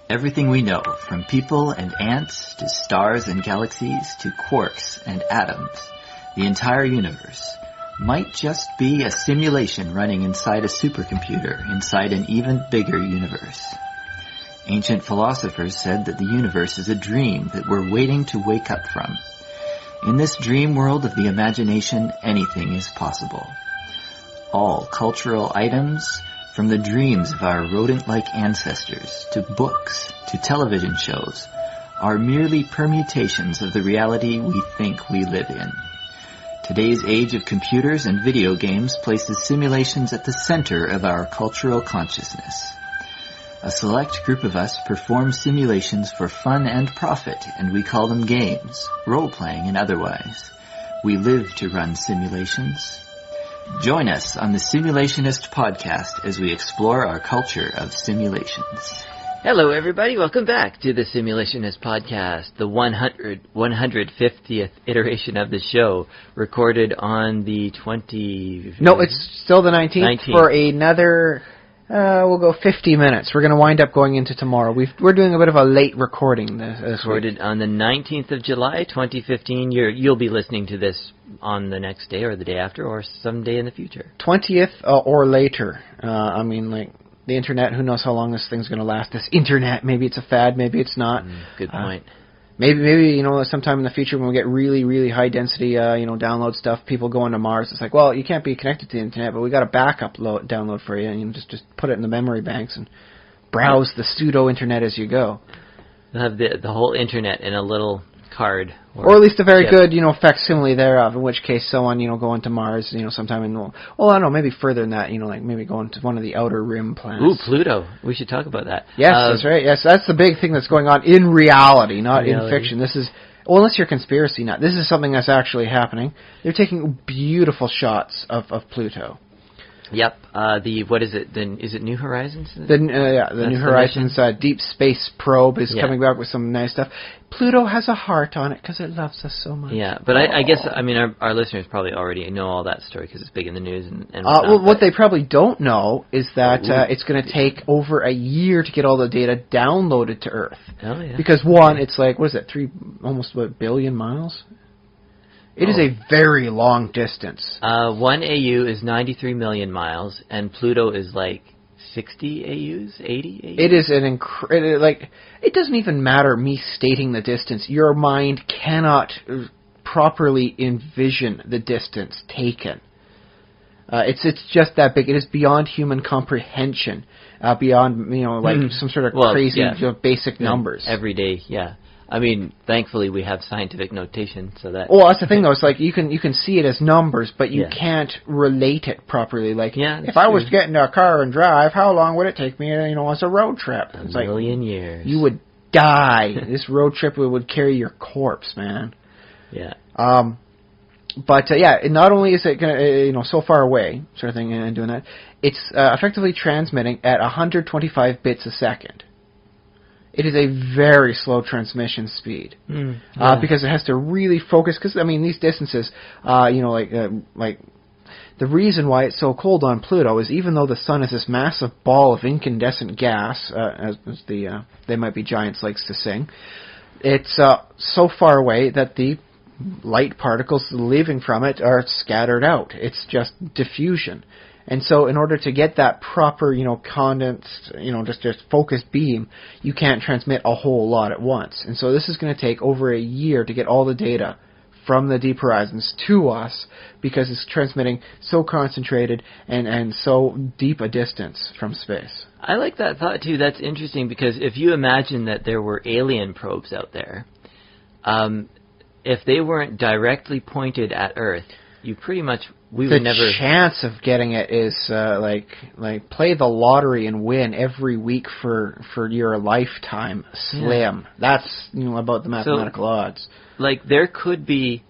Everything we know, from people and ants to stars and galaxies to quarks and atoms, the entire universe, might just be a simulation running inside a supercomputer inside an even bigger universe. Ancient philosophers said that the universe is a dream that we're waiting to wake up from. In this dream world of the imagination, anything is possible. All cultural items, from the dreams of our rodent-like ancestors, to books, to television shows, are merely permutations of the reality we think we live in. Today's age of computers and video games places simulations at the center of our cultural consciousness. A select group of us perform simulations for fun and profit, and we call them games, role-playing and otherwise. We live to run simulations. Join us on the Simulationist podcast as we explore our culture of simulations. Hello, everybody. Welcome back to the Simulationist podcast, the 150th iteration of the show, recorded on the 20th... No, it's still the 19th. For another... we'll go 50 minutes. We're going to wind up going into tomorrow. We're doing a bit of a late recording this recorded week. On the 19th of July, 2015. You'll be listening to this on the next day or the day after or someday in the future. 20th or later. The internet, who knows how long this thing's going to last. This internet, maybe it's a fad, maybe it's not. Good point. Maybe sometime in the future when we get really, really high density, download stuff, people going to Mars. It's like, well, you can't be connected to the internet, but we got a backup download for you, and just put it in the memory banks and browse the pseudo internet as you go. You'll have the whole internet in a little card, or at least a very good, facsimile thereof. In which case, someone going to Mars, sometime in I don't know, maybe further than that. Maybe going to one of the outer rim planets. Ooh, Pluto. We should talk about that. Yes, that's right. Yes, that's the big thing that's going on in reality, not in fiction. This is, unless you're conspiracy nut, this is something that's actually happening. They're taking beautiful shots of Pluto. Yep. What is it? Is it New Horizons? The New Horizons Deep Space Probe is coming back with some nice stuff. Pluto has a heart on it because it loves us so much. Yeah, but I guess our listeners probably already know all that story because it's big in the news and what they probably don't know is that it's going to take over a year to get all the data downloaded to Earth. Oh yeah. Because it's like, what is it? Almost billion miles. It is a very long distance. 1 AU is 93 million miles, and Pluto is like 60 AUs, 80 AUs? It is it doesn't even matter me stating the distance. Your mind cannot properly envision the distance taken. It's just that big. It is beyond human comprehension, beyond, some sort of crazy basic numbers. Every day, yeah. Thankfully we have scientific notation, so that... Well, that's the thing, though. It's like you can see it as numbers, but you can't relate it properly. Like, if I was to get in a car and drive, how long would it take me, as a road trip? It's a million years. You would die. This road trip would carry your corpse, man. Yeah. But not only is it gonna, so far away, sort of thing, and doing that, it's effectively transmitting at 125 bits a second. It is a very slow transmission speed because it has to really focus. Because these distances, the reason why it's so cold on Pluto is even though the sun is this massive ball of incandescent gas, as They Might Be Giants likes to sing, it's so far away that the light particles leaving from it are scattered out. It's just diffusion. And so in order to get that proper, condensed, just focused beam, you can't transmit a whole lot at once. And so this is going to take over a year to get all the data from the deep horizons to us because it's transmitting so concentrated and so deep a distance from space. I like that thought, too. That's interesting because if you imagine that there were alien probes out there, if they weren't directly pointed at Earth, you pretty much... The chance of getting it is like play the lottery and win every week for your lifetime. Slim. Yeah. That's about the mathematical odds. Like there could be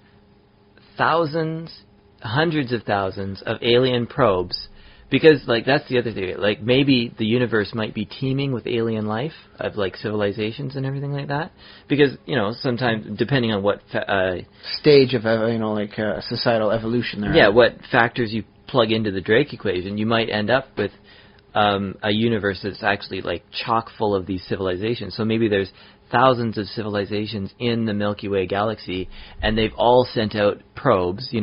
thousands, hundreds of thousands of alien probes. Because, that's the other thing. Maybe the universe might be teeming with alien life, of, civilizations and everything like that. Because, sometimes, depending on what... stage of, societal evolution there. Yeah, what factors you plug into the Drake equation, you might end up with a universe that's actually like chock full of these civilizations. So maybe there's thousands of civilizations in the Milky Way galaxy, and they've all sent out probes.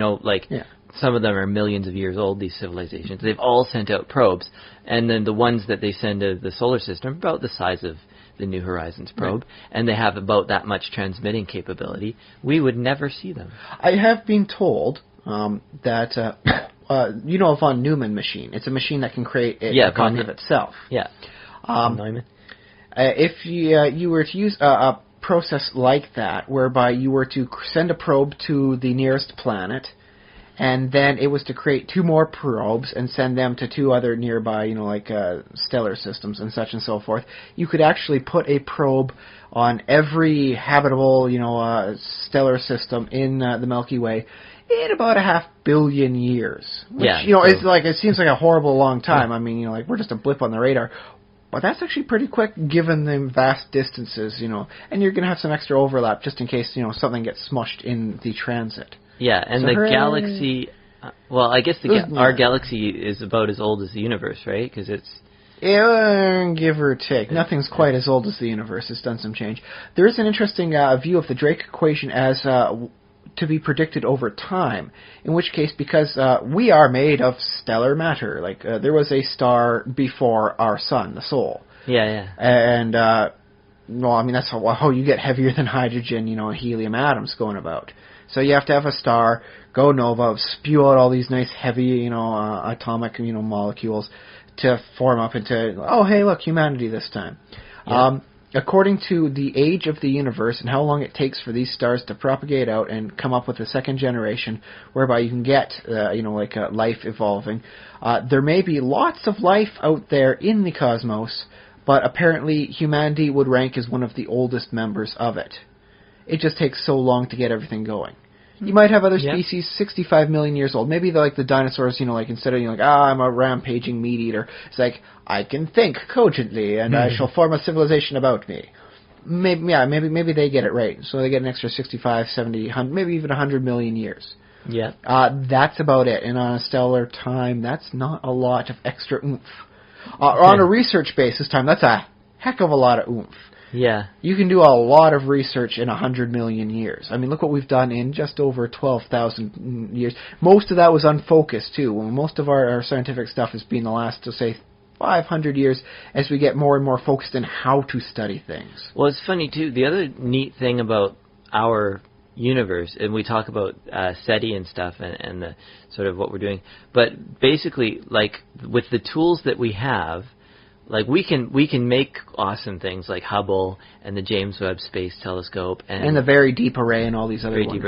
Some of them are millions of years old, these civilizations. They've all sent out probes, and then the ones that they send to the solar system are about the size of the New Horizons probe, and they have about that much transmitting capability. We would never see them. I have been told that a von Neumann machine. It's a machine that can create a copy of itself. Yeah. Neumann. If you were to use a process like that, whereby you were to send a probe to the nearest planet, and then it was to create 2 more probes and send them to 2 other nearby, stellar systems and such and so forth, you could actually put a probe on every habitable, stellar system in the Milky Way in about 500 million years. Which, it seems like a horrible long time. Yeah. We're just a blip on the radar. But that's actually pretty quick given the vast distances, and you're going to have some extra overlap just in case, something gets smushed in the transit. Yeah, and the galaxy, I guess our galaxy is about as old as the universe, right? Because it's... Yeah, give or take. Nothing's quite as old as the universe. It's done some change. There is an interesting view of the Drake equation as to be predicted over time, in which case, because we are made of stellar matter, there was a star before our sun, the Sol. Yeah. And, that's how you get heavier than hydrogen, helium atoms going about. So you have to have a star, go nova, spew out all these nice heavy, atomic, molecules to form up into, oh, hey, look, humanity this time. Yeah. According to the age of the universe and how long it takes for these stars to propagate out and come up with a second generation, whereby you can get, life evolving, there may be lots of life out there in the cosmos, but apparently humanity would rank as one of the oldest members of it. It just takes so long to get everything going. You might have other species 65 million years old. Maybe they're like the dinosaurs, instead of I'm a rampaging meat eater, it's like, I can think cogently and I shall form a civilization about me. Maybe they get it right. So they get an extra 65, 70, 100, maybe even 100 million years. Yeah. That's about it. And on a stellar time, that's not a lot of extra oomph. On a research basis time, that's a heck of a lot of oomph. Yeah. You can do a lot of research in 100 million years. Look what we've done in just over 12,000 years. Most of that was unfocused, too. Most of our scientific stuff has been the last, say, 500 years as we get more and more focused on how to study things. Well, it's funny, too. The other neat thing about our universe, and we talk about SETI and stuff and the sort of what we're doing, but basically, with the tools that we have, we can make awesome things like Hubble and the James Webb Space Telescope and the Very Deep Array and all these other ones.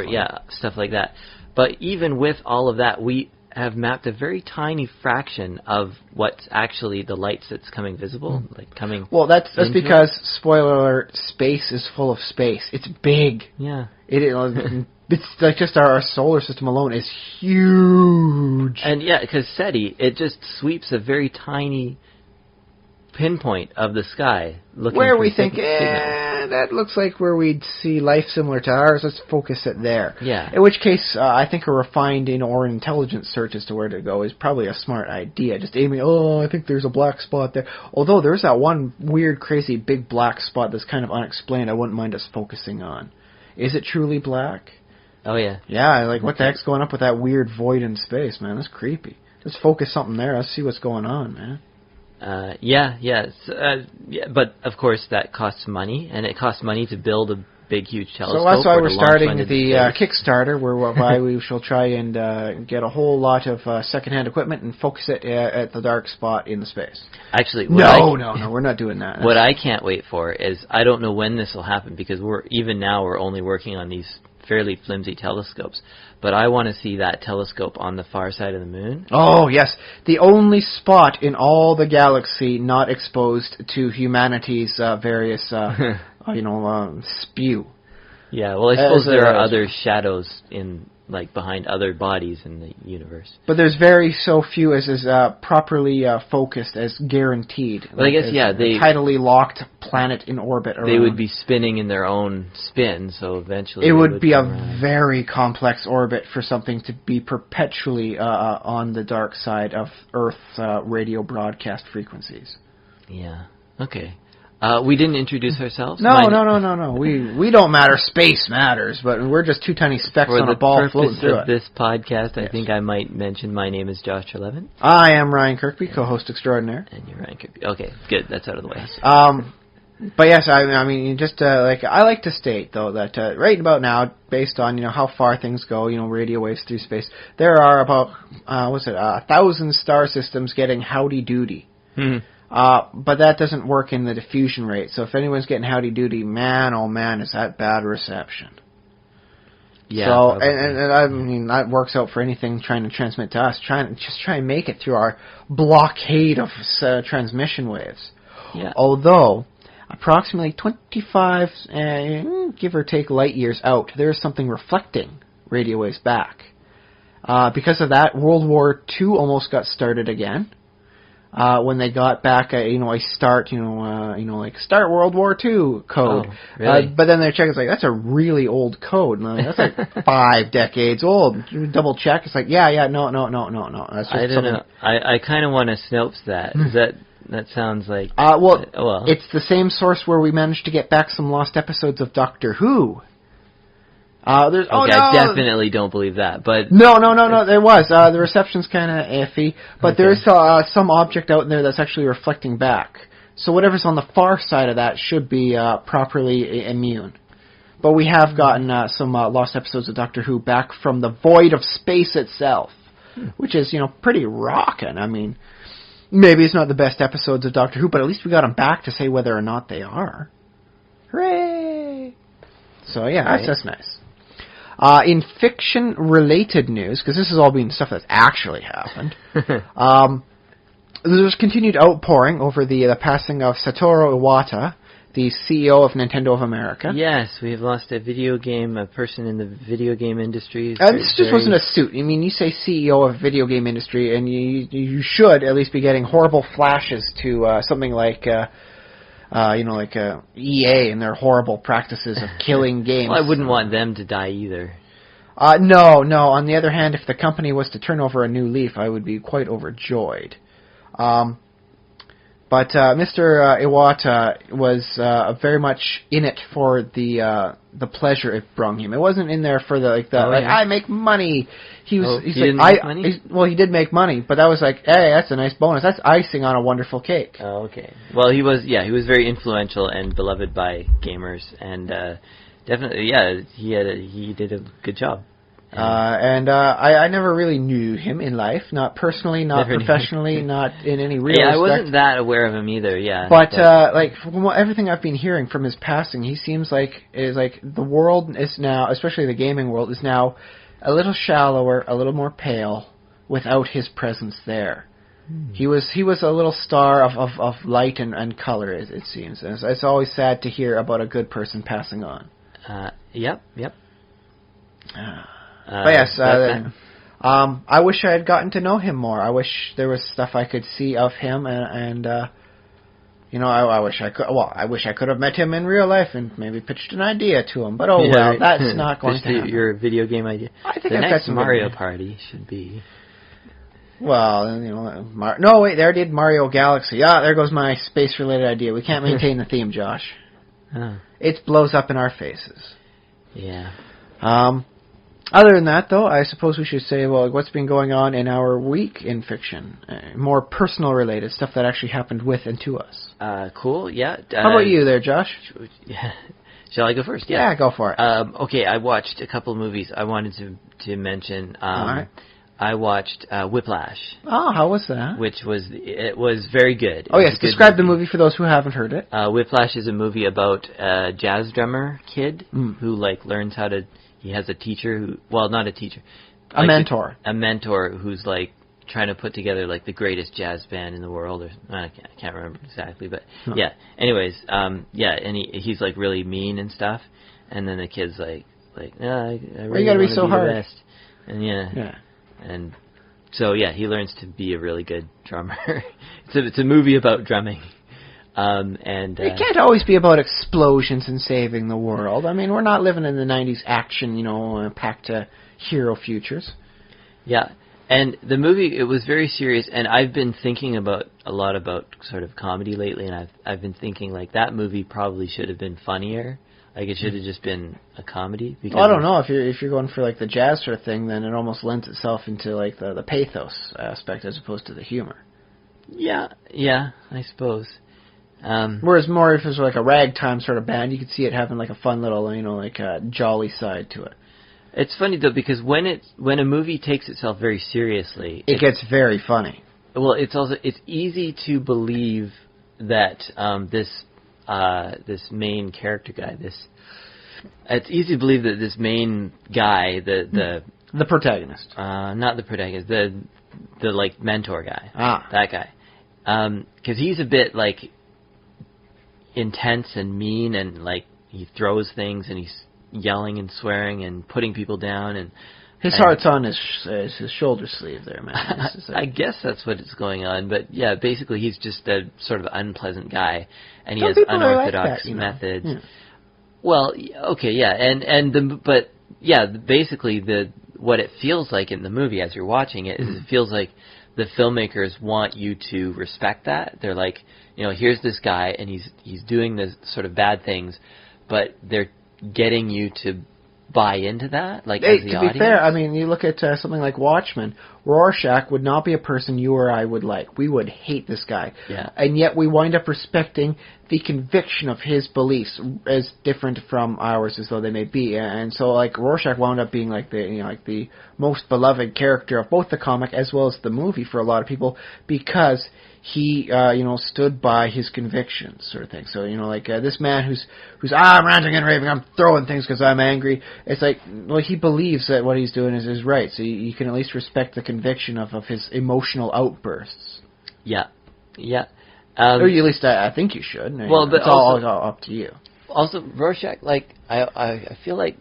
Stuff like that. But even with all of that, we have mapped a very tiny fraction of what's actually the lights that's coming visible, coming. Well, that's because, spoiler alert, space is full of space. It's big. Yeah. It's just our solar system alone is huge. And because SETI, it just sweeps a very tiny pinpoint of the sky looking where for we think, signals. that looks like where we'd see life similar to ours. Let's focus it there. Yeah. In which case, I think a refined or intelligent search as to where to go is probably a smart idea. Just aiming, I think there's a black spot there. Although there's that one weird, crazy, big black spot that's kind of unexplained I wouldn't mind us focusing on. Is it truly black? Oh, yeah. Yeah, what the heck's going up with that weird void in space, man? That's creepy. Let's focus something there. Let's see what's going on, man. But of course that costs money, and it costs money to build a big, huge telescope. So that's why we're starting the Kickstarter, whereby we shall try and get a whole lot of secondhand equipment and focus it at the dark spot in the space. Actually, no, we're not doing that. What I can't wait for is, I don't know when this will happen, because we're only working on these fairly flimsy telescopes, but I want to see that telescope on the far side of the moon. Oh, yes. The only spot in all the galaxy not exposed to humanity's various, spew. Yeah, well, I suppose there are other shadows in like behind other bodies in the universe. But there's very so few as is properly focused as guaranteed. Well, I guess they tidally locked planet in orbit around. They would be spinning in their own spin, so eventually it would be a around. very complex orbit for something to be perpetually on the dark side of Earth's radio broadcast frequencies. Yeah. Okay. We didn't introduce ourselves. No. We don't matter. Space matters, but we're just two tiny specks on a ball floating through it. For this podcast, I think I might mention my name is Josh Trelevin. I am Ryan Kirkby, co-host extraordinaire. And you're Ryan Kirkby. Okay, good. That's out of the way. But yes, I mean, just I like to state though that right about now, based on how far things go, radio waves through space, there are about 1,000 star systems getting howdy doody. But that doesn't work in the diffusion rate. So if anyone's getting howdy doody, man, oh man, is that bad reception. Yeah. So and I mean that works out for anything trying to transmit to us. Try and make it through our blockade of transmission waves. Yeah. Although approximately 25, give or take light years out, there is something reflecting radio waves back. Because of that, World War II almost got started again. When they got back a start, like start World War II code. Oh, really? But then they check, it's like, that's a really old code. And that's like 5 decades old. Double check, it's like, no. That's just I don't know. I kind of want to Snopes that. That sounds like... well, it's the same source where we managed to get back some lost episodes of Doctor Who. I definitely don't believe that, but... No, there was. The reception's kind of iffy, but there is some object out there that's actually reflecting back. So whatever's on the far side of that should be properly immune. But we have gotten some lost episodes of Doctor Who back from the void of space itself, which is, pretty rockin'. I mean, maybe it's not the best episodes of Doctor Who, but at least we got them back to say whether or not they are. Hooray! So yeah, right. that's nice. In fiction-related news, because this has all been stuff that's actually happened, there's continued outpouring over the passing of Satoru Iwata, the CEO of Nintendo of America. Yes, we have lost a person in the video game industry. This just wasn't a suit. I mean, you say CEO of video game industry, and you should at least be getting horrible flashes to something like... like EA and their horrible practices of killing games. Well, I wouldn't want them to die either. No. On the other hand, if the company was to turn over a new leaf, I would be quite overjoyed. But Mr. Iwata was very much in it for the pleasure it brought him. It wasn't in there for I make money. He didn't make money? He did make money, but that was like, hey, that's a nice bonus. That's icing on a wonderful cake. Oh, okay. Well, he was very influential and beloved by gamers, and definitely, he did a good job. I never really knew him in life, not personally, not professionally, not in any real respect. I wasn't that aware of him either, yeah. But from everything I've been hearing from his passing, he seems like the world is now, especially the gaming world, is now a little shallower, a little more pale, without his presence there. He was a little star of light and color, it seems. And it's always sad to hear about a good person passing on. Yep. But yes, I wish I had gotten to know him more. I wish there was stuff I could see of him, and I wish I could. Well, I wish I could have met him in real life and maybe pitched an idea to him. But that's not going to happen. Your video game idea. I think the I've next got some Mario Party should be. Well, no, wait, there I did Mario Galaxy. There goes my space-related idea. We can't maintain the theme, Josh. Oh. It blows up in our faces. Yeah. Other than that, though, I suppose we should say, what's been going on in our week in fiction? More personal-related stuff that actually happened with and to us. Cool, yeah. How about you there, Josh? Yeah. Shall I go first? Yeah, go for it. Okay, I watched a couple of movies I wanted to mention. All right. I watched Whiplash. Oh, how was that? It was very good. Oh, yes, describe the movie for those who haven't heard it. Whiplash is a movie about a jazz drummer kid who, learns how to... He has a teacher not a teacher. A mentor. A mentor who's, trying to put together, the greatest jazz band in the world. I can't remember exactly, but, yeah. Anyways, and he's, really mean and stuff. And then the kid's I really you gotta be so hard? Best. and and so he learns to be a really good drummer. It's a movie about drumming. It can't always be about explosions and saving the world. I mean, we're not living in the 90s action, packed hero futures. Yeah, and the movie, it was very serious, and I've been thinking a lot about sort of comedy lately, and I've been thinking, like, that movie probably should have been funnier. Like, it should have just been a comedy. Because I don't know. If you're going for, like, the jazz sort of thing, then it almost lends itself into, like, the pathos aspect as opposed to the humor. Yeah, I suppose. Whereas more if it was like a ragtime sort of band, you could see it having like a fun little, like a jolly side to it. It's funny though, because when a movie takes itself very seriously, it gets very funny. Well, it's easy to believe that this main character guy, it's easy to believe that this main guy, the protagonist, not the protagonist, the like mentor guy, that guy, because he's a bit like intense and mean, and like he throws things and he's yelling and swearing and putting people down, and his heart's on his shoulder sleeve there, man. I guess that's what is going on, but yeah, basically he's just a sort of unpleasant guy, and he has unorthodox methods. Yeah. Well, okay, yeah, but basically what it feels like in the movie as you're watching it is it feels like the filmmakers want you to respect that. They're like, here's this guy, and he's doing this sort of bad things, but they're getting you to buy into that, like, as the audience. To be fair, I mean, you look at something like Watchmen. Rorschach would not be a person you or I would like. We would hate this guy. Yeah. And yet we wind up respecting the conviction of his beliefs as different from ours as though they may be. And so, like, Rorschach wound up being like the most beloved character of both the comic as well as the movie for a lot of people, because he, stood by his convictions, sort of thing. So, this man who's I'm ranting and raving, I'm throwing things because I'm angry. It's like, well, he believes that what he's doing is right. So you can at least respect the conviction of his emotional outbursts. Yeah. Or at least I think you should. Well, but it's all up to you. Also, Rorschach, like, I feel like,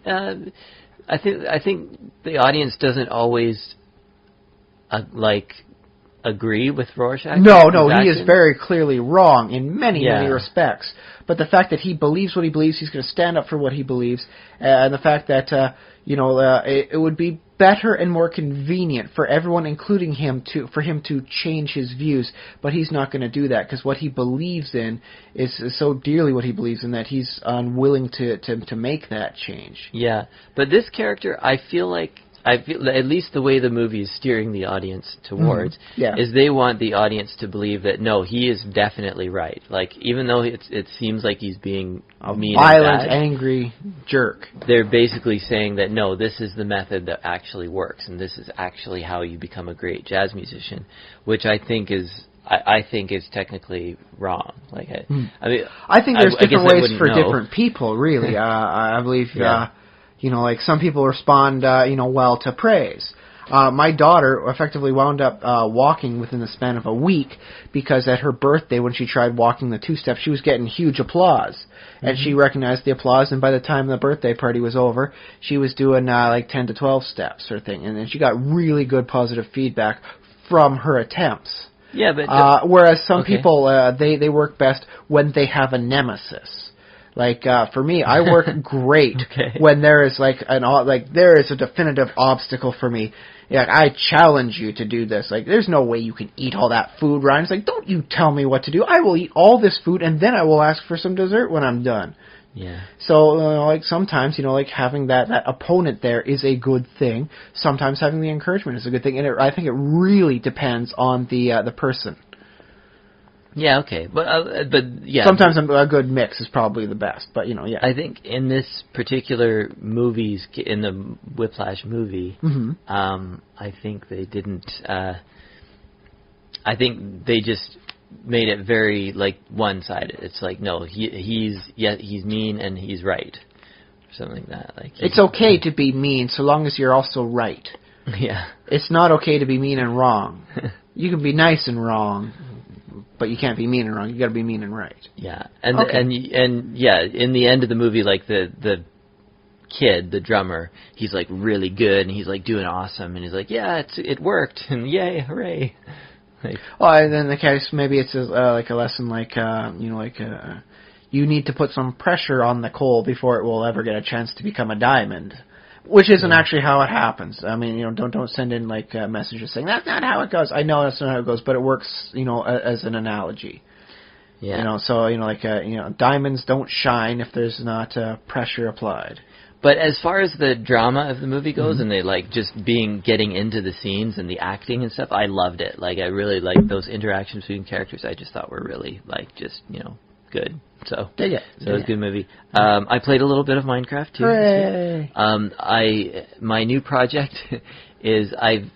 I think the audience doesn't always, agree with Rorschach. No, he is very clearly wrong in many respects. But the fact that he believes what he believes, he's going to stand up for what he believes, and the fact that it would be better and more convenient for everyone, including him, for him to change his views, but he's not going to do that because what he believes in is so dearly what he believes in that he's unwilling to make that change. Yeah, but this character, I feel at least the way the movie is steering the audience towards is they want the audience to believe that, no, he is definitely right. Like, even though it seems like he's being mean violent, and bad, angry jerk, they're basically saying that, no, this is the method that actually works, and this is actually how you become a great jazz musician, which I think is technically wrong. Like, I think there's different ways for different people, really. I believe. Some people respond, well to praise. My daughter effectively wound up walking within the span of a week because at her birthday, when she tried walking the two-step, she was getting huge applause. Mm-hmm. And she recognized the applause, and by the time the birthday party was over, she was doing 10 to 12 steps sort of thing. And then she got really good positive feedback from her attempts. Yeah, but whereas some people, they work best when they have a nemesis. Like, for me, I work great when there is there is a definitive obstacle for me. Like, I challenge you to do this. Like, there's no way you can eat all that food, Ryan. It's like, don't you tell me what to do. I will eat all this food, and then I will ask for some dessert when I'm done. Yeah. So, sometimes, having that opponent there is a good thing. Sometimes having the encouragement is a good thing. And I think it really depends on the person. Yeah, okay, but yeah. Sometimes a good mix is probably the best, but yeah. I think in this particular in the Whiplash movie, I think they didn't. I think they just made it very one-sided. It's like, no, he's mean and he's right, or something like that. Like, it's okay to be mean so long as you're also right. Yeah. It's not okay to be mean and wrong. You can be nice and wrong. But you can't be mean and wrong. You got to be mean and right. Yeah, and yeah, in the end of the movie, the kid, the drummer, he's like really good and he's like doing awesome and he's like, yeah, it worked and yay, hooray. Like, and then in the case, maybe it's like a lesson like, you need to put some pressure on the coal before it will ever get a chance to become a diamond. Which isn't actually how it happens. I mean, don't send in like messages saying that's not how it goes. I know that's not how it goes, but it works, as an analogy. yeah. So diamonds don't shine if there's not pressure applied. But as far as the drama of the movie goes, and they like just getting into the scenes and the acting and stuff, I loved it. Like I really liked those interactions between characters. I just thought were really like just good. So Dig it. So it was a good movie. I played a little bit of Minecraft too. Hooray! My new project is I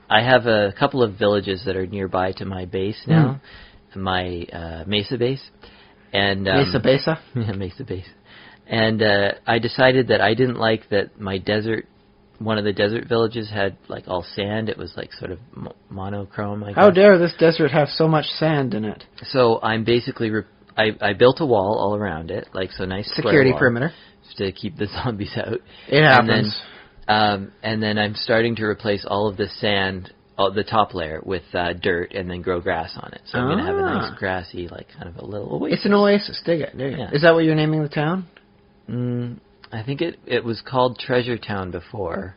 have a couple of villages that are nearby to my base now, my Mesa base, and Mesa Besa. yeah, Mesa base, and I decided that I didn't like that my one of the desert villages had like all sand. It was like sort of monochrome. I guess. How dare this desert have so much sand in it? So I'm basically I built a wall all around it, like so nice security wall, perimeter to keep the zombies out. It happens. And then I'm starting to replace all of the sand, the top layer, with dirt, and then grow grass on it. So I'm going to have a nice grassy, like kind of a little oasis. It's an oasis. Dig it. Yeah. Is that what you're naming the town? I think it was called Treasure Town before,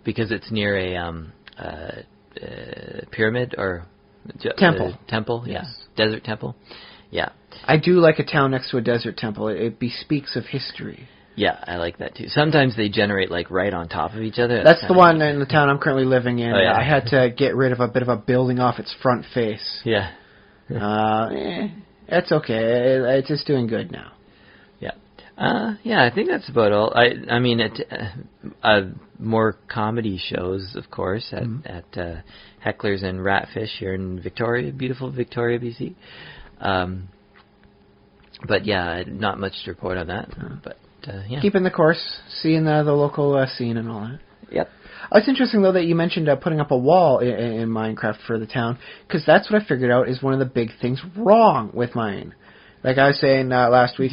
because it's near a pyramid or temple. Temple, yes. Yeah, desert temple. Yeah. I do like a town next to a desert temple. It bespeaks of history. Yeah, I like that too. Sometimes they generate like right on top of each other. That's the one in the town I'm currently living in. Oh, yeah. I had to get rid of a bit of a building off its front face. Yeah. It's okay. It's just doing good now. Yeah, I think that's about all. I mean, more comedy shows, of course, at Hecklers and Ratfish here in Victoria, beautiful Victoria, BC. But yeah, not much to report on that. But yeah, keeping the course, seeing the local scene and all that. Yep. It's interesting though that you mentioned putting up a wall in Minecraft for the town, because that's what I figured out is one of the big things wrong with mine. Like I was saying last week,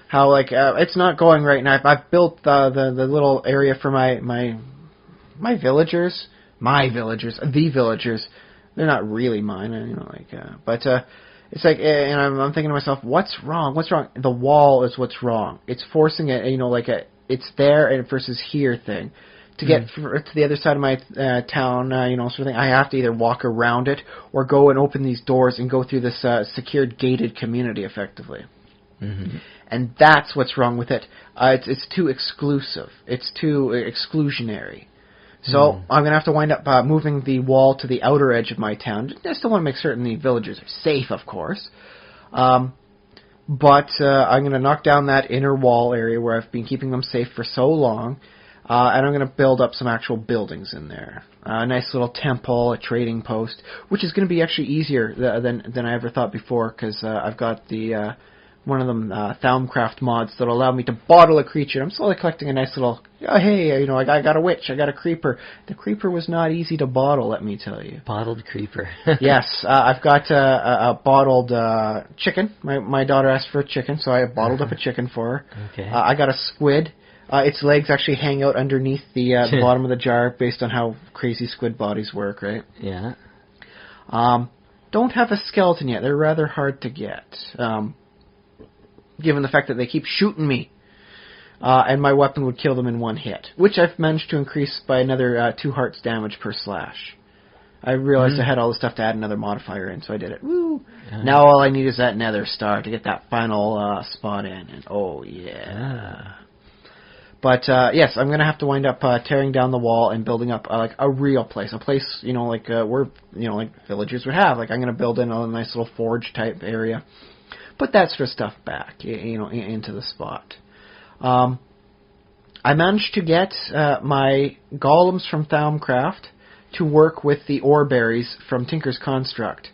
how like it's not going right now. I've built the little area for my villagers, the villagers. They're not really mine, but it's like, and I'm thinking to myself, what's wrong? What's wrong? The wall is what's wrong. It's forcing it, it's there and versus here thing. To get to the other side of my town, sort of thing, I have to either walk around it or go and open these doors and go through this secured, gated community, effectively. Mm-hmm. And that's what's wrong with it. It's too exclusive. It's too exclusionary. So I'm going to have to wind up moving the wall to the outer edge of my town. I still want to make certain the villagers are safe, of course. But I'm going to knock down that inner wall area where I've been keeping them safe for so long. And I'm going to build up some actual buildings in there. A nice little temple, a trading post, which is going to be actually easier than I ever thought before, because I've got the one of them Thaumcraft mods that allow me to bottle a creature. I'm slowly collecting a nice little, I got a witch, I got a creeper. The creeper was not easy to bottle, let me tell you. Bottled creeper. Yes, I've got a bottled chicken. My daughter asked for a chicken, so I bottled up a chicken for her. Okay. I got a squid. Its legs actually hang out underneath the bottom of the jar based on how crazy squid bodies work, right? Yeah. Don't have a skeleton yet. They're rather hard to get, given the fact that they keep shooting me. And my weapon would kill them in one hit, which I've managed to increase by another 2 hearts damage per slash. I realized I had all the stuff to add another modifier in, so I did it. Woo! Now all I need is that nether star to get that final spot in, and oh yeah. But yes, I'm going to have to wind up tearing down the wall and building up like a real place, a place where like villagers would have. Like I'm going to build in a nice little forge type area, put that sort of stuff back, into the spot. I managed to get my golems from Thaumcraft to work with the ore berries from Tinker's Construct,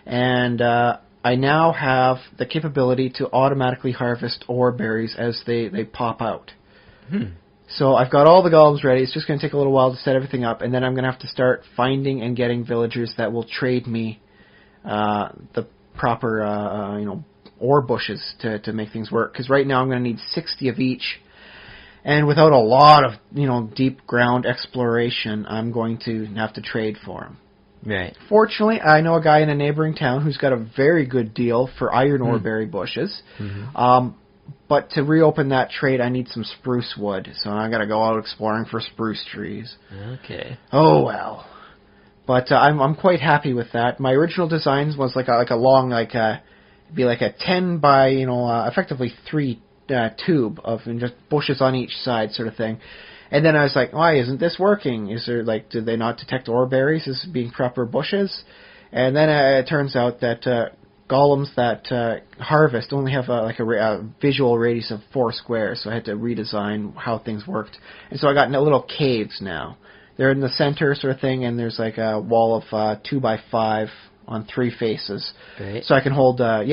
and I now have the capability to automatically harvest ore berries as they pop out. So I've got all the golems ready. It's just going to take a little while to set everything up, and then I'm going to have to start finding and getting villagers that will trade me the proper ore bushes to make things work. Because right now I'm going to need 60 of each, And without a lot of, deep ground exploration, I'm going to have to trade for them. Right. Fortunately, I know a guy in a neighboring town who's got a very good deal for iron ore berry bushes. Mm-hmm. But to reopen that trade, I need some spruce wood, so I got to go out exploring for spruce trees. Okay. Oh well. But I'm quite happy with that. My original designs was like a long it'd be like a 10 by effectively 3 tube of just bushes on each side sort of thing. And then I was like, why isn't this working? Is there did they not detect ore berries as being proper bushes? And then it turns out that golems that harvest only have a visual radius of 4 squares, so I had to redesign how things worked. And so I got little caves now. They're in the center sort of thing, and there's like a wall of 2 by 5 on 3 faces. Great. So I can hold 5,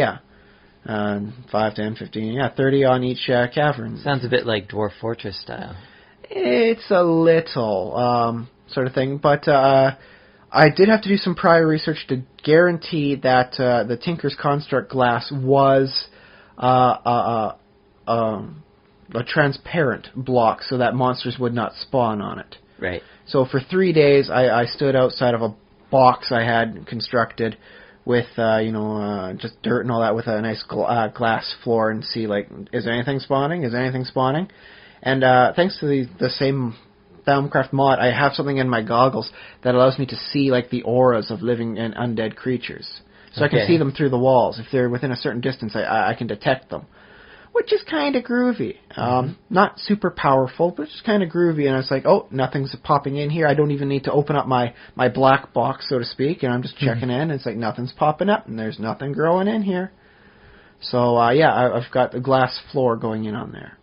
10, 15, 30 on each cavern. Sounds a bit like Dwarf Fortress style. It's a little sort of thing, but I did have to do some prior research to guarantee that the Tinker's Construct glass was a transparent block so that monsters would not spawn on it. Right. So for 3 days, I stood outside of a box I had constructed with, just dirt and all that with a nice glass floor and see, is there anything spawning? Is there anything spawning? And thanks to the same Thaumcraft mod, I have something in my goggles that allows me to see the auras of living and undead creatures. So I can see them through the walls. If they're within a certain distance, I can detect them, which is kind of groovy. Not super powerful, but just kind of groovy. And I was like, oh, nothing's popping in here. I don't even need to open up my black box, so to speak, and I'm just checking in. And it's like nothing's popping up, and there's nothing growing in here. So, I've got the glass floor going in on there.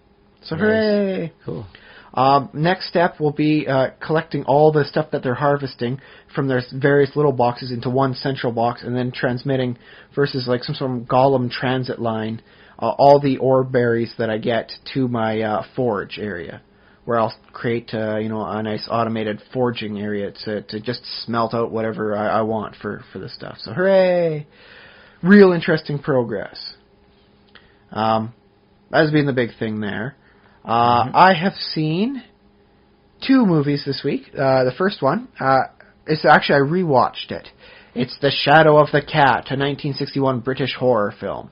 So, nice. Hooray! Cool. Next step will be collecting all the stuff that they're harvesting from their various little boxes into one central box, and then transmitting versus some sort of golem transit line all the ore berries that I get to my forge area, where I'll create a nice automated forging area to just smelt out whatever I want for this stuff. So hooray! Real interesting progress. That's been the big thing there. I have seen 2 movies this week. The first one, it's actually, I rewatched it. It's The Shadow of the Cat, a 1961 British horror film.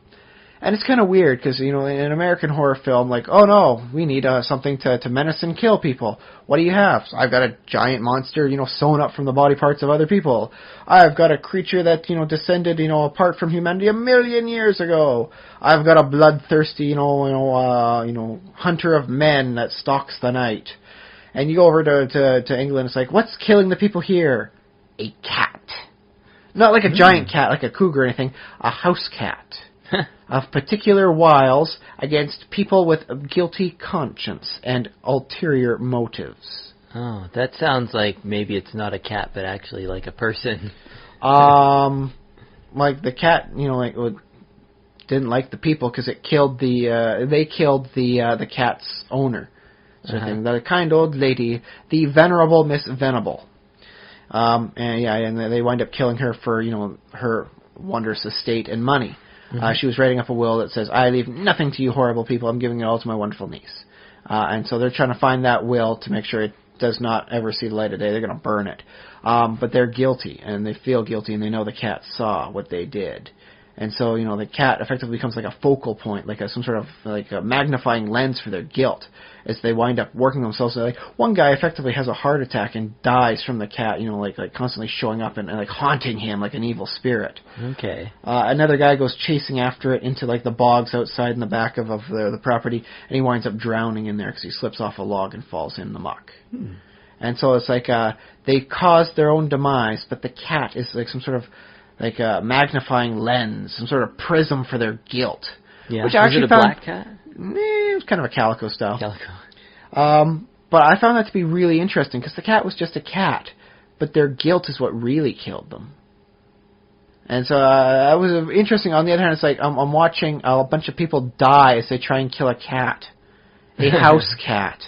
And it's kind of weird, because, in an American horror film, oh no, we need something to menace and kill people. What do you have? So I've got a giant monster, sewn up from the body parts of other people. I've got a creature that, descended, apart from humanity 1 million years ago. I've got a bloodthirsty, hunter of men that stalks the night. And you go over to England, it's like, what's killing the people here? A cat. Not like a giant cat, like a cougar or anything, a house cat. Of particular wiles against people with a guilty conscience and ulterior motives. Oh, that sounds like maybe it's not a cat, but actually like a person. The cat, didn't like the people because it killed they killed the cat's owner. Sort of thing. The kind old lady, the venerable Miss Venable. And they wind up killing her for, her wondrous estate and money. She was writing up a will that says, I leave nothing to you horrible people, I'm giving it all to my wonderful niece. And so they're trying to find that will to make sure it does not ever see the light of day. They're going to burn it. But they're guilty, and they feel guilty, and they know the cat saw what they did. And so, the cat effectively becomes like a focal point, some sort of a magnifying lens for their guilt as they wind up working themselves. One guy effectively has a heart attack and dies from the cat, constantly showing up and haunting him like an evil spirit. Okay. Another guy goes chasing after it into the bogs outside in the back of the property, and he winds up drowning in there because he slips off a log and falls in the muck. And so it's they caused their own demise, but the cat is some sort of a magnifying lens, some sort of prism for their guilt. Yeah. Which I actually it a black cat? It was kind of a calico style. Calico. But I found that to be really interesting, because the cat was just a cat, but their guilt is what really killed them. And so that was interesting. On the other hand, it's I'm watching a bunch of people die as they try and kill a cat. A house cat.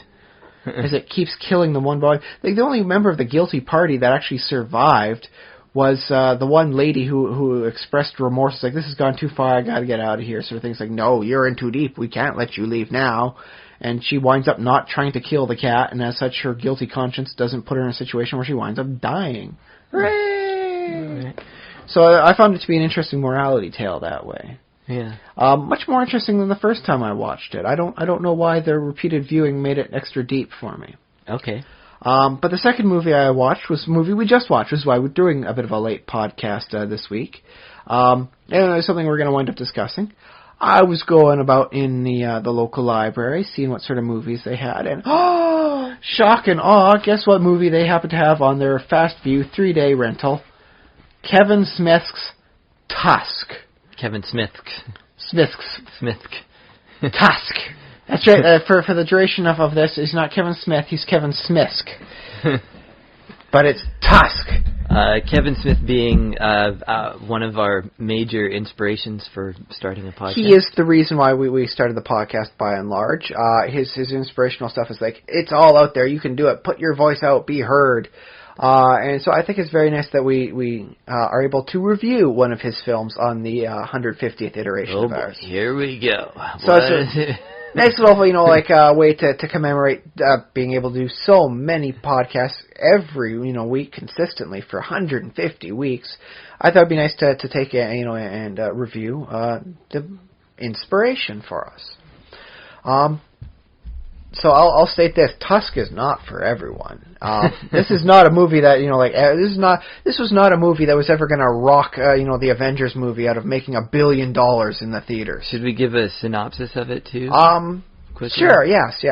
As it keeps killing them one by one. The only member of the guilty party that actually survived was the one lady who expressed remorse, this has gone too far, I gotta get out of here, sort of things no, you're in too deep, we can't let you leave now. and she winds up not trying to kill the cat, and as such, her guilty conscience doesn't put her in a situation where she winds up dying. Hooray! Right. So I found it to be an interesting morality tale that way. Yeah. Much more interesting than the first time I watched it. I don't know why the repeated viewing made it extra deep for me. Okay. But the second movie I watched was a movie we just watched, which is why we're doing a bit of a late podcast this week. And it's something we're going to wind up discussing. I was going about in the local library, seeing what sort of movies they had, and shock and awe, guess what movie they happen to have on their Fast View 3-day rental? Kevin Smith's Tusk. Kevin Smith. Tusk. That's right. For the duration of this, he's not Kevin Smith, he's Kevin Smisk. But it's Tusk. Kevin Smith being one of our major inspirations for starting a podcast. He is the reason why we started the podcast by and large. His inspirational stuff is like, it's all out there, you can do it, put your voice out, be heard. And so I think it's very nice that we are able to review one of his films on the 150th iteration of ours. Here we go. So it's a nice little, way to commemorate being able to do so many podcasts every, week consistently for 150 weeks. I thought it'd be nice to take and review the inspiration for us. So I'll state this: Tusk is not for everyone. This is not a movie that this was not a movie that was ever going to rock the Avengers movie out of making $1 billion in the theaters. Should we give a synopsis of it too? Quickly? Sure. Yes.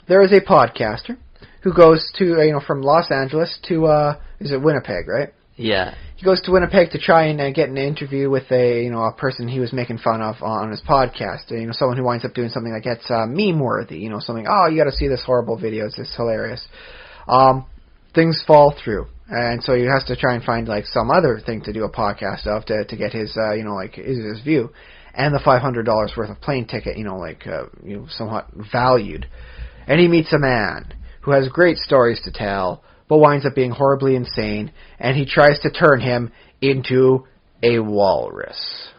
There is a podcaster who goes to from Los Angeles to is it Winnipeg, right? Yeah. He goes to Winnipeg to try and get an interview with a person he was making fun of on his podcast. Someone who winds up doing something that gets meme worthy. Something. Oh, you got to see this horrible video. It's hilarious. Things fall through, and so he has to try and find some other thing to do a podcast of to get his his view, and the $500 worth of plane ticket. Somewhat valued, and he meets a man who has great stories to tell, but winds up being horribly insane, and he tries to turn him into a walrus.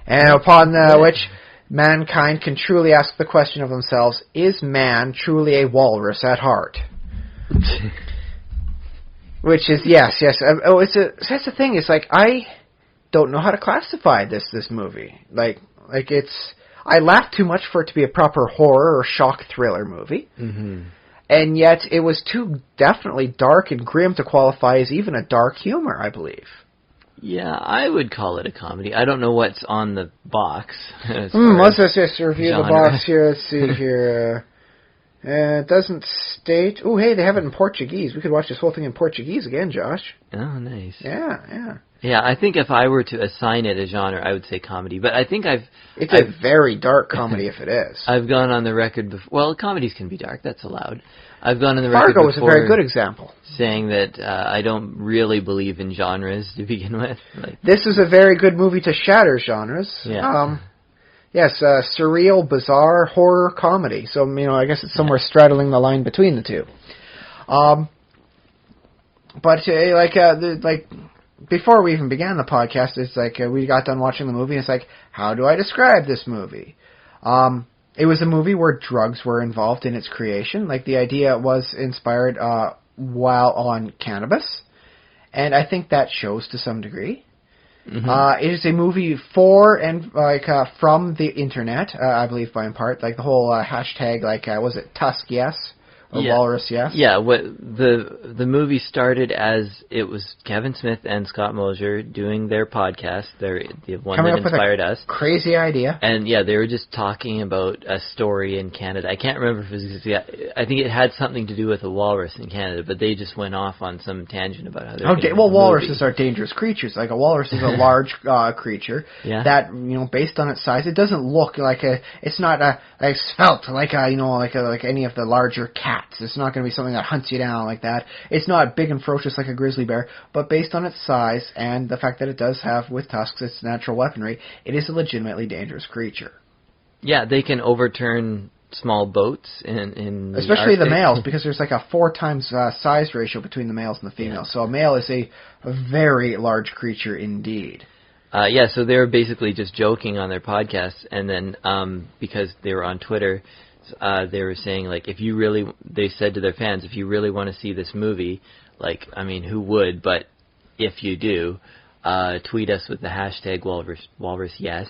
And upon which mankind can truly ask the question of themselves, is man truly a walrus at heart? Which is, yes. That's the thing, it's I don't know how to classify this movie. I laugh too much for it to be a proper horror or shock thriller movie. Mm-hmm. And yet, it was too definitely dark and grim to qualify as even a dark humor, I believe. Yeah, I would call it a comedy. I don't know what's on the box. Let's just review genre. the box here. Let's see here. It doesn't state... Oh, hey, they have it in Portuguese. We could watch this whole thing in Portuguese again, Josh. Oh, nice. Yeah. Yeah, I think if I were to assign it a genre, I would say comedy. But I think It's a very dark comedy if it is. I've gone on the record before... Well, comedies can be dark. That's allowed. I've gone on the record Fargo was before a very good example. saying that I don't really believe in genres to begin with. This is a very good movie to shatter genres. Yeah. Yes, surreal, bizarre, horror, comedy. So, I guess it's somewhere straddling the line between the two. Before we even began the podcast, it's we got done watching the movie, and it's how do I describe this movie? It was a movie where drugs were involved in its creation. The idea was inspired while on cannabis, and I think that shows to some degree. Mm-hmm. It is a movie for and from the internet, I believe, by in part. The whole hashtag, was it Tusk Yes? Or Walrus Yes? Yeah, the movie started as it was Kevin Smith and Scott Mosier doing their podcast, the one Coming that up inspired with a us. Crazy idea. And they were just talking about a story in Canada. I can't remember if it was... I think it had something to do with a walrus in Canada, but they just went off on some tangent about how they're walruses are dangerous creatures. A walrus is a large creature that, based on its size, it doesn't look like it's not svelte like any of the larger cats. It's not going to be something that hunts you down like that. It's not big and ferocious like a grizzly bear, but based on its size and the fact that it does have, with tusks, its natural weaponry, it is a legitimately dangerous creature. Yeah, they can overturn small boats in especially the the males, because there's a 4 times size ratio between the males and the females. So a male is a very large creature indeed. So they were basically just joking on their podcast, and then because they were on Twitter, they were saying, like, they said to their fans, if you really want to see this movie, like, I mean, who would, but if you do, tweet us with the hashtag Walrus Yes.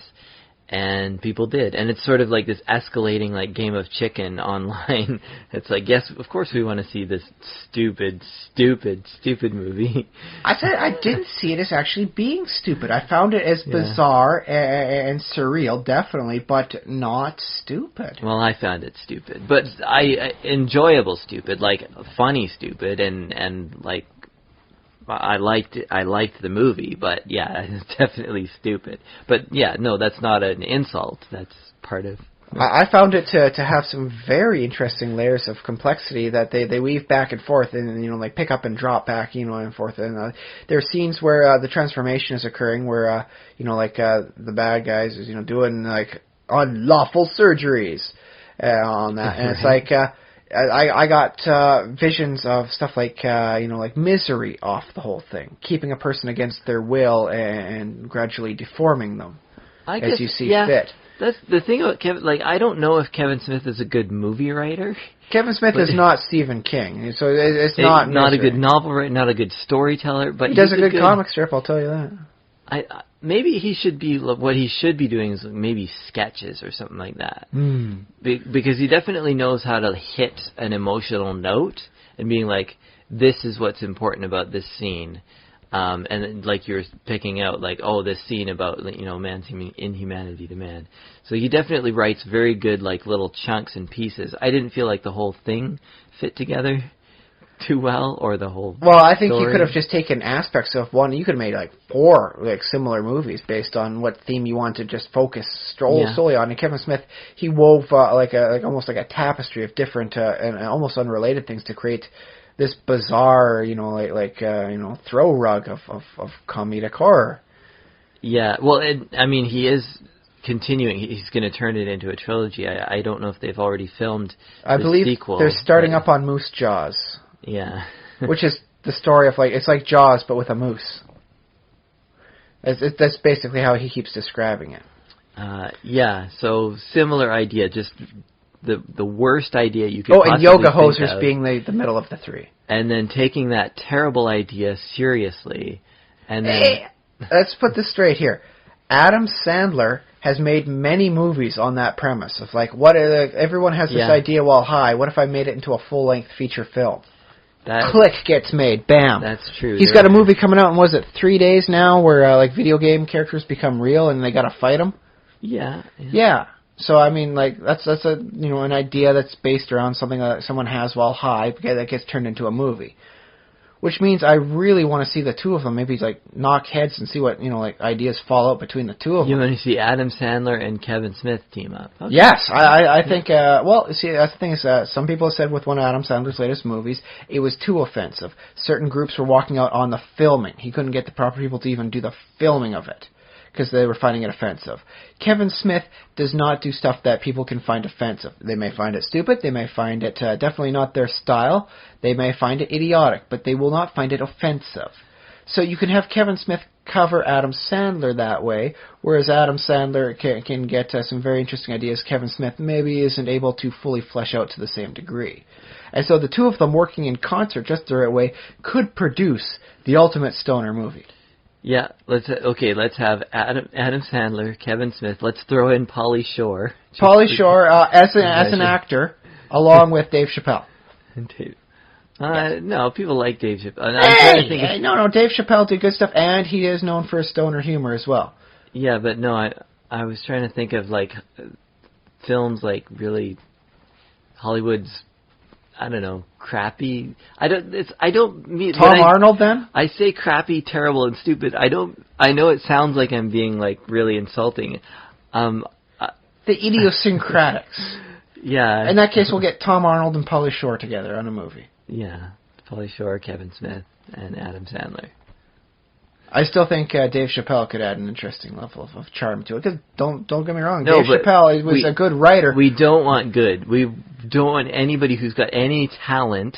And people did. And it's sort of like this escalating, like, game of chicken online. It's like, yes, of course we want to see this stupid movie. I said I didn't see it as actually being stupid. I found it as bizarre and surreal, definitely, but not stupid. Well, I found it stupid. But enjoyable stupid, like, funny stupid, and like, I liked the movie, but yeah, it's definitely stupid. But yeah, no, that's not an insult. That's part of. I found it to have some very interesting layers of complexity that they weave back and forth, and like pick up and drop back, and forth. And there are scenes where the transformation is occurring, where the bad guys is doing like unlawful surgeries on that, and it's like. I got visions of stuff like like Misery off the whole thing, keeping a person against their will and gradually deforming them as you see fit. That's the thing about Kevin. Like, I don't know if Kevin Smith is a good movie writer. Kevin Smith is not Stephen King, so it's not a good novel writer, not a good storyteller. But he does a good comic strip, I'll tell you that. Maybe he should be, what he should be doing is maybe sketches or something like that. Because he definitely knows how to hit an emotional note and being like, this is what's important about this scene. And like you're picking out, like, oh, this scene about, man's inhumanity to man. So he definitely writes very good, like, little chunks and pieces. I didn't feel like the whole thing fit together too well, or the whole I think story. You could have just taken aspects of one. You could have made like 4 like similar movies based on what theme you want to just focus solely on. And Kevin Smith, he wove almost like a tapestry of different and almost unrelated things to create this bizarre, throw rug of comedic horror. Yeah, well, I mean, he is continuing. He's going to turn it into a trilogy. I don't know if they've already filmed I believe sequel. They're starting up on Moose Jaws. Yeah. Which is the story of, like, it's like Jaws, but with a moose. That's basically how he keeps describing it. So similar idea, just the worst idea you could possibly and Yoga think Hosers of, being the middle of the 3. And then taking that terrible idea seriously, and then... Let's put this straight here. Adam Sandler has made many movies on that premise of, like, everyone has this idea while high. What if I made it into a full-length feature film? Click gets made. Bam. That's true. He's got a movie coming out in, 3 days now, where like video game characters become real and they got to fight them. Yeah. So I mean, like that's a an idea that's based around something that someone has while high, because that gets turned into a movie. Which means I really want to see the two of them maybe like knock heads and see what ideas fall out between the two of them. You want to see Adam Sandler and Kevin Smith team up? Okay. Yes, I think. See, that's the thing is, some people have said with one of Adam Sandler's latest movies, it was too offensive. Certain groups were walking out on the filming. He couldn't get the proper people to even do the filming of it because they were finding it offensive. Kevin Smith does not do stuff that people can find offensive. They may find it stupid. They may find it definitely not their style. They may find it idiotic, but they will not find it offensive. So you can have Kevin Smith cover Adam Sandler that way, whereas Adam Sandler can get some very interesting ideas Kevin Smith maybe isn't able to fully flesh out to the same degree. And so the two of them working in concert just the right way could produce the ultimate stoner movie. Yeah, let's have Adam Sandler, Kevin Smith. Let's throw in Pauly Shore. Pauly Shore as an actor, along with Dave Chappelle. Dave. No, people like Dave Chappelle. No, Dave Chappelle did good stuff, and he is known for his stoner humor as well. Yeah, but no, I was trying to think of like films like really Hollywood's, I don't know, crappy. I don't mean Tom Arnold. Then I say crappy, terrible, and stupid. I know it sounds like I'm being like really insulting. The idiosyncratics. Yeah. In that case, we'll get Tom Arnold and Pauly Shore together on a movie. Yeah, Pauly Shore, Kevin Smith, and Adam Sandler. I still think Dave Chappelle could add an interesting level of charm to it. Cause don't get me wrong, no, Dave Chappelle was a good writer. We don't want good. We don't want anybody who's got any talent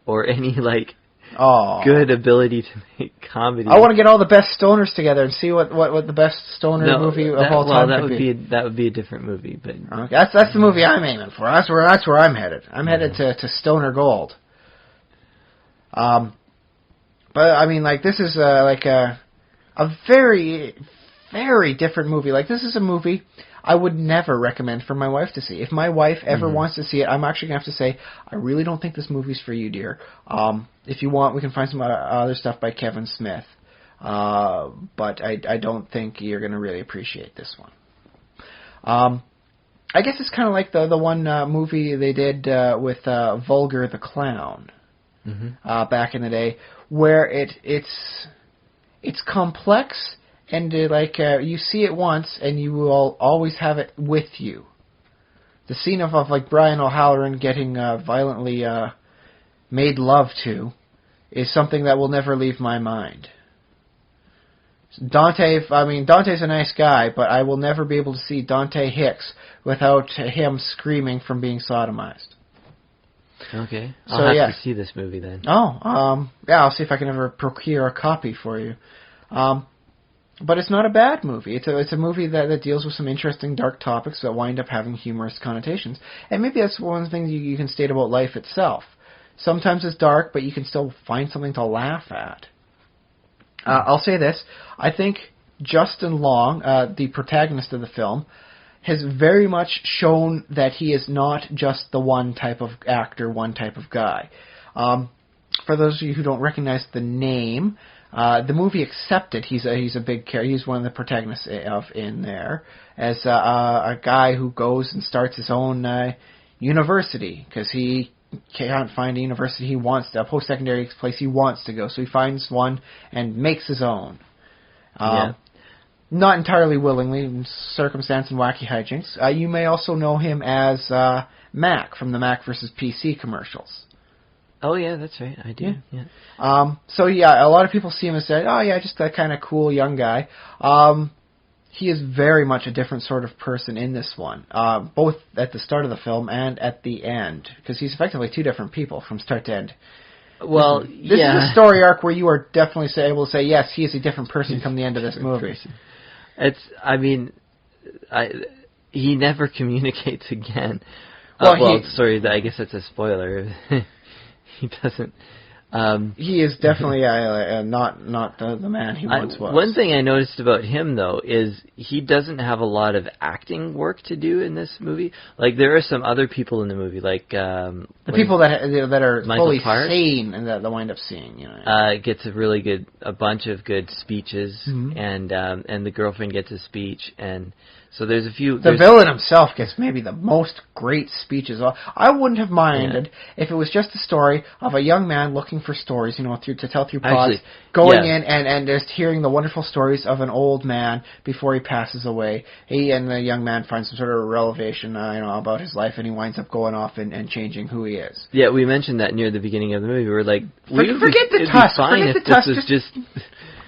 or any like good ability to make comedy. I want to get all the best stoners together and see what the best stoner movie of all time could be. That would be a different movie, but that's the movie I'm aiming for. That's where I'm headed. I'm headed to stoner gold. But I mean, like, this is like a very, very different movie. Like, this is a movie I would never recommend for my wife to see. If my wife ever wants to see it, I'm actually going to have to say, I really don't think this movie's for you, dear. If you want, we can find some other stuff by Kevin Smith. But I don't think you're going to really appreciate this one. I guess it's kind of like the one movie they did with Vulgar the Clown back in the day, where it's complex. And you see it once, and you will always have it with you. The scene of like Brian O'Halloran getting violently made love to is something that will never leave my mind. Dante's a nice guy, but I will never be able to see Dante Hicks without him screaming from being sodomized. Okay, I'll have to see this movie then. I'll see if I can ever procure a copy for you. But it's not a bad movie. It's a movie that deals with some interesting dark topics that wind up having humorous connotations. And maybe that's one of the things you can state about life itself. Sometimes it's dark, but you can still find something to laugh at. I'll say this. I think Justin Long, the protagonist of the film, has very much shown that he is not just the one type of actor, one type of guy. For those of you who don't recognize the name, the movie Accepted, he's a big character. He's one of the protagonists in there as a guy who goes and starts his own university because he can't find a university he wants to, a post-secondary place he wants to go. So he finds one and makes his own. Not entirely willingly, circumstance and wacky hijinks. You may also know him as Mac from the Mac vs. PC commercials. Oh, yeah, that's right. I do. Yeah. A lot of people see him and say, oh, yeah, just that kind of cool young guy. He is very much a different sort of person in this one, both at the start of the film and at the end, because he's effectively two different people from start to end. Well, this is a story arc where you are definitely able to say, yes, he is a different person come the end of this movie. He never communicates again. Sorry, I guess that's a spoiler. He doesn't. He is definitely not the man he once was. One thing I noticed about him, though, is he doesn't have a lot of acting work to do in this movie. Like, there are some other people in the movie, like... the people that are Michael fully Parks, sane and that wind up seeing, you know. Gets a bunch of good speeches, and the girlfriend gets a speech, and... So there's a few... The villain himself gets maybe the most great speeches. I wouldn't have minded if it was just a story of a young man looking for stories, to tell through pods, going in and just hearing the wonderful stories of an old man before he passes away. He and the young man find some sort of revelation, about his life, and he winds up going off and changing who he is. Yeah, we mentioned that near the beginning of the movie. We were like, forget the Tusk. Forget the Tusk. This was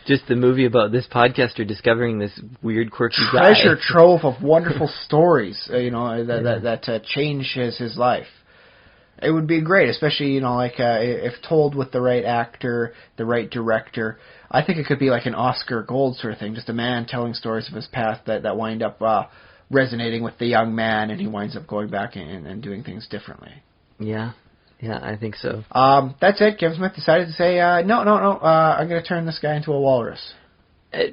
just the movie about this podcaster discovering this weird, quirky treasure trove of wonderful stories, that changes his life. It would be great, especially, if told with the right actor, the right director. I think it could be like an Oscar Gold sort of thing, just a man telling stories of his past that wind up resonating with the young man, and he winds up going back and doing things differently. Yeah. Yeah, I think so. That's it. Kevin Smith decided to say, no, I'm going to turn this guy into a walrus.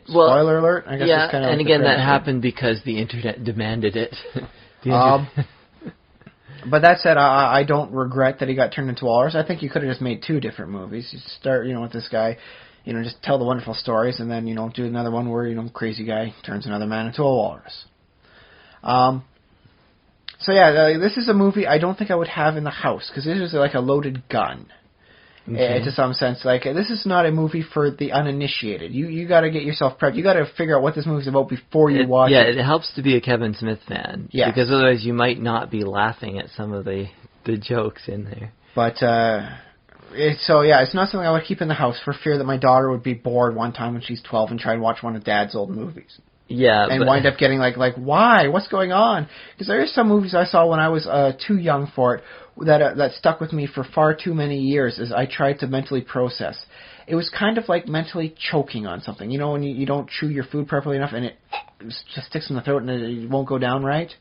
Spoiler alert. I guess it's kind of and again, that happened because the internet demanded it. But that said, I don't regret that he got turned into a walrus. I think you could have just made two different movies. You start, with this guy, just tell the wonderful stories, and then, do another one where, crazy guy turns another man into a walrus. So this is a movie I don't think I would have in the house, because this is like a loaded gun, to some sense. Like, this is not a movie for the uninitiated. You got to get yourself prepped. You got to figure out what this movie's about before you watch it. Yeah, it helps to be a Kevin Smith fan, because otherwise you might not be laughing at some of the jokes in there. But it's not something I would keep in the house for fear that my daughter would be bored one time when she's 12 and try and watch one of Dad's old movies. and wind up getting like why? What's going on? Because there is some movies I saw when I was too young for it that stuck with me for far too many years as I tried to mentally process. It was kind of like mentally choking on something. You know, when you don't chew your food properly enough and it just sticks in the throat and it won't go down right?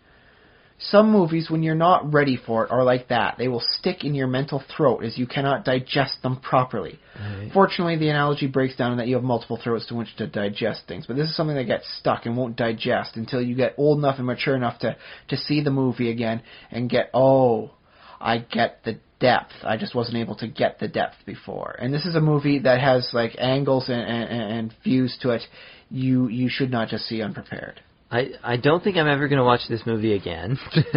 Some movies, when you're not ready for it, are like that. They will stick in your mental throat as you cannot digest them properly. Right. Fortunately, the analogy breaks down in that you have multiple throats to which to digest things. But this is something that gets stuck and won't digest until you get old enough and mature enough to see the movie again and get, I get the depth. I just wasn't able to get the depth before. And this is a movie that has like angles and views to it you should not just see unprepared. I don't think I'm ever going to watch this movie again. So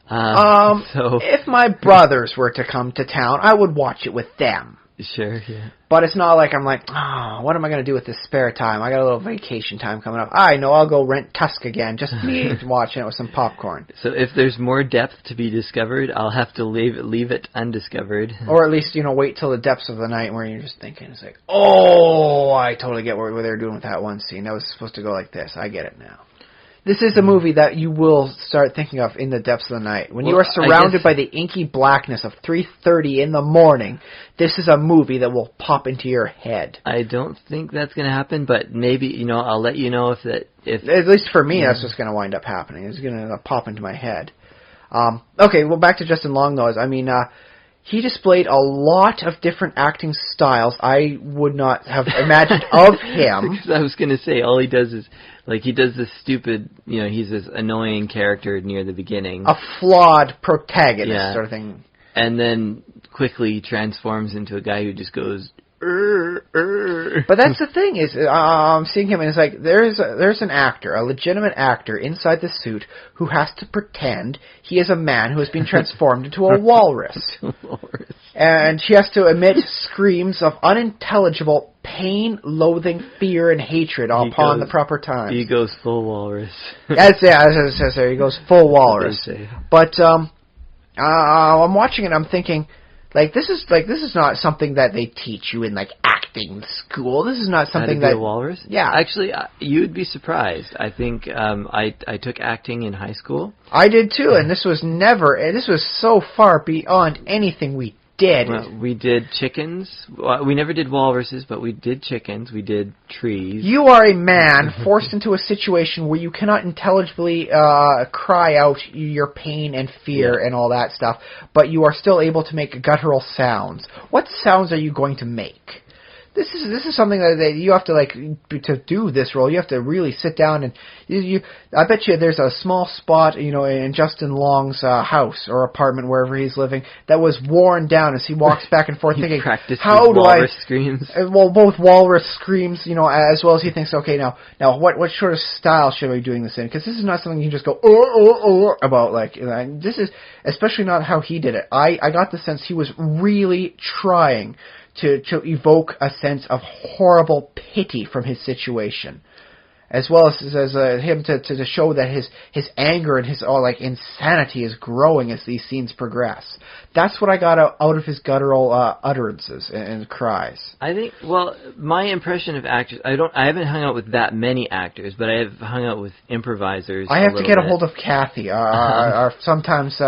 if my brothers were to come to town, I would watch it with them. Sure, yeah. But it's not like I'm like, what am I going to do with this spare time? I got a little vacation time coming up. I know I'll go rent Tusk again, just me watching it with some popcorn. So if there's more depth to be discovered, I'll have to leave it undiscovered. Or at least, wait till the depths of the night where you're just thinking, it's like, I totally get what they were doing with that one scene. That was supposed to go like this. I get it now. This is a movie that you will start thinking of in the depths of the night. When you are surrounded by the inky blackness of 3:30 in the morning, this is a movie that will pop into your head. I don't think that's going to happen, but maybe, I'll let you know if... At least for me, that's what's going to wind up happening. It's going to pop into my head. Okay, well, back to Justin Long, though. He displayed a lot of different acting styles I would not have imagined of him. Because I was going to say, all he does is... he does this stupid, he's this annoying character near the beginning. A flawed protagonist sort of thing. And then quickly transforms into a guy who just goes, But that's the thing, is I'm seeing him and it's like, there's an actor, a legitimate actor inside the suit who has to pretend he is a man who has been transformed into a walrus. And he has to emit screams of unintelligible pain, loathing, fear, and hatred upon the proper times. He goes full walrus. As it says there, he goes full walrus. But I'm watching it, I'm thinking, this is not something that they teach you in acting school. This is not something that... How to be a walrus? Yeah. Actually, you'd be surprised. I think I took acting in high school. I did too, and this was so far beyond anything we did. Well, we did chickens. We never did walruses, but we did chickens. We did trees. You are a man forced into a situation where you cannot intelligibly cry out your pain and fear and all that stuff, but you are still able to make guttural sounds. What sounds are you going to make? This is something that you have to to do this role. You have to really sit down and I bet you there's a small spot in Justin Long's house or apartment wherever he's living that was worn down as he walks back and forth thinking, how do walrus screams? Well, both walrus screams, as well as he thinks, okay, now what sort of style should I be doing this in? Because this is not something you can just go about. This is especially not how he did it. I got the sense he was really trying to evoke a sense of horrible pity from his situation, as well as him to show that his anger and his insanity is growing as these scenes progress. That's what I got out of his guttural utterances and cries. I think, my impression of actors, I haven't hung out with that many actors, but I have hung out with improvisers. I have to get a hold of Kathy, our sometimes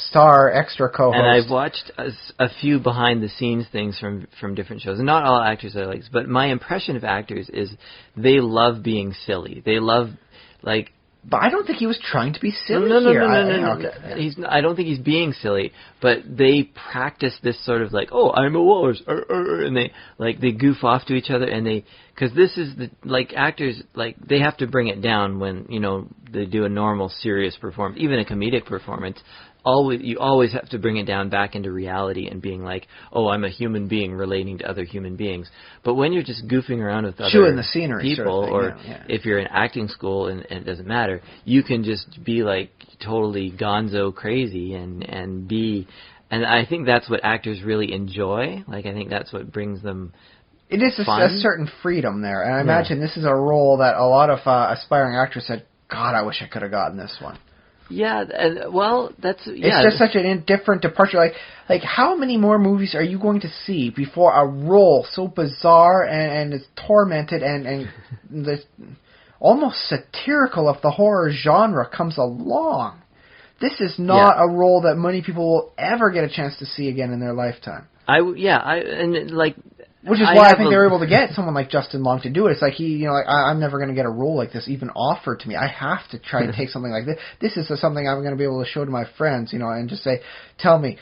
star extra co-host. And I've watched a few behind-the-scenes things from different shows. And not all actors I like, but my impression of actors is they love being silly. They love, But I don't think he was trying to be silly here. No. I don't think he's being silly, but they practice this sort of I'm a walrus, and they goof off to each other, and because this is actors, they have to bring it down when, they do a normal, serious performance, even a comedic performance. You always have to bring it down back into reality and being I'm a human being relating to other human beings. But when you're just goofing around with other chewing the scenery people, sort of thing, if you're in acting school and it doesn't matter, you can just be totally gonzo crazy and be. And I think that's what actors really enjoy. I think that's what brings them. It is a certain freedom there, and I imagine this is a role that a lot of aspiring actors said, God, I wish I could have gotten this one. Yeah, that's... It's just such an indifferent departure. How many more movies are you going to see before a role so bizarre and is tormented and almost satirical of the horror genre comes along. This is not a role that many people will ever get a chance to see again in their lifetime. Which is why I think they were able to get someone like Justin Long to do it. It's like I'm never going to get a role like this even offered to me. I have to try and take something like this. This is something I'm going to be able to show to my friends, and just say, tell me,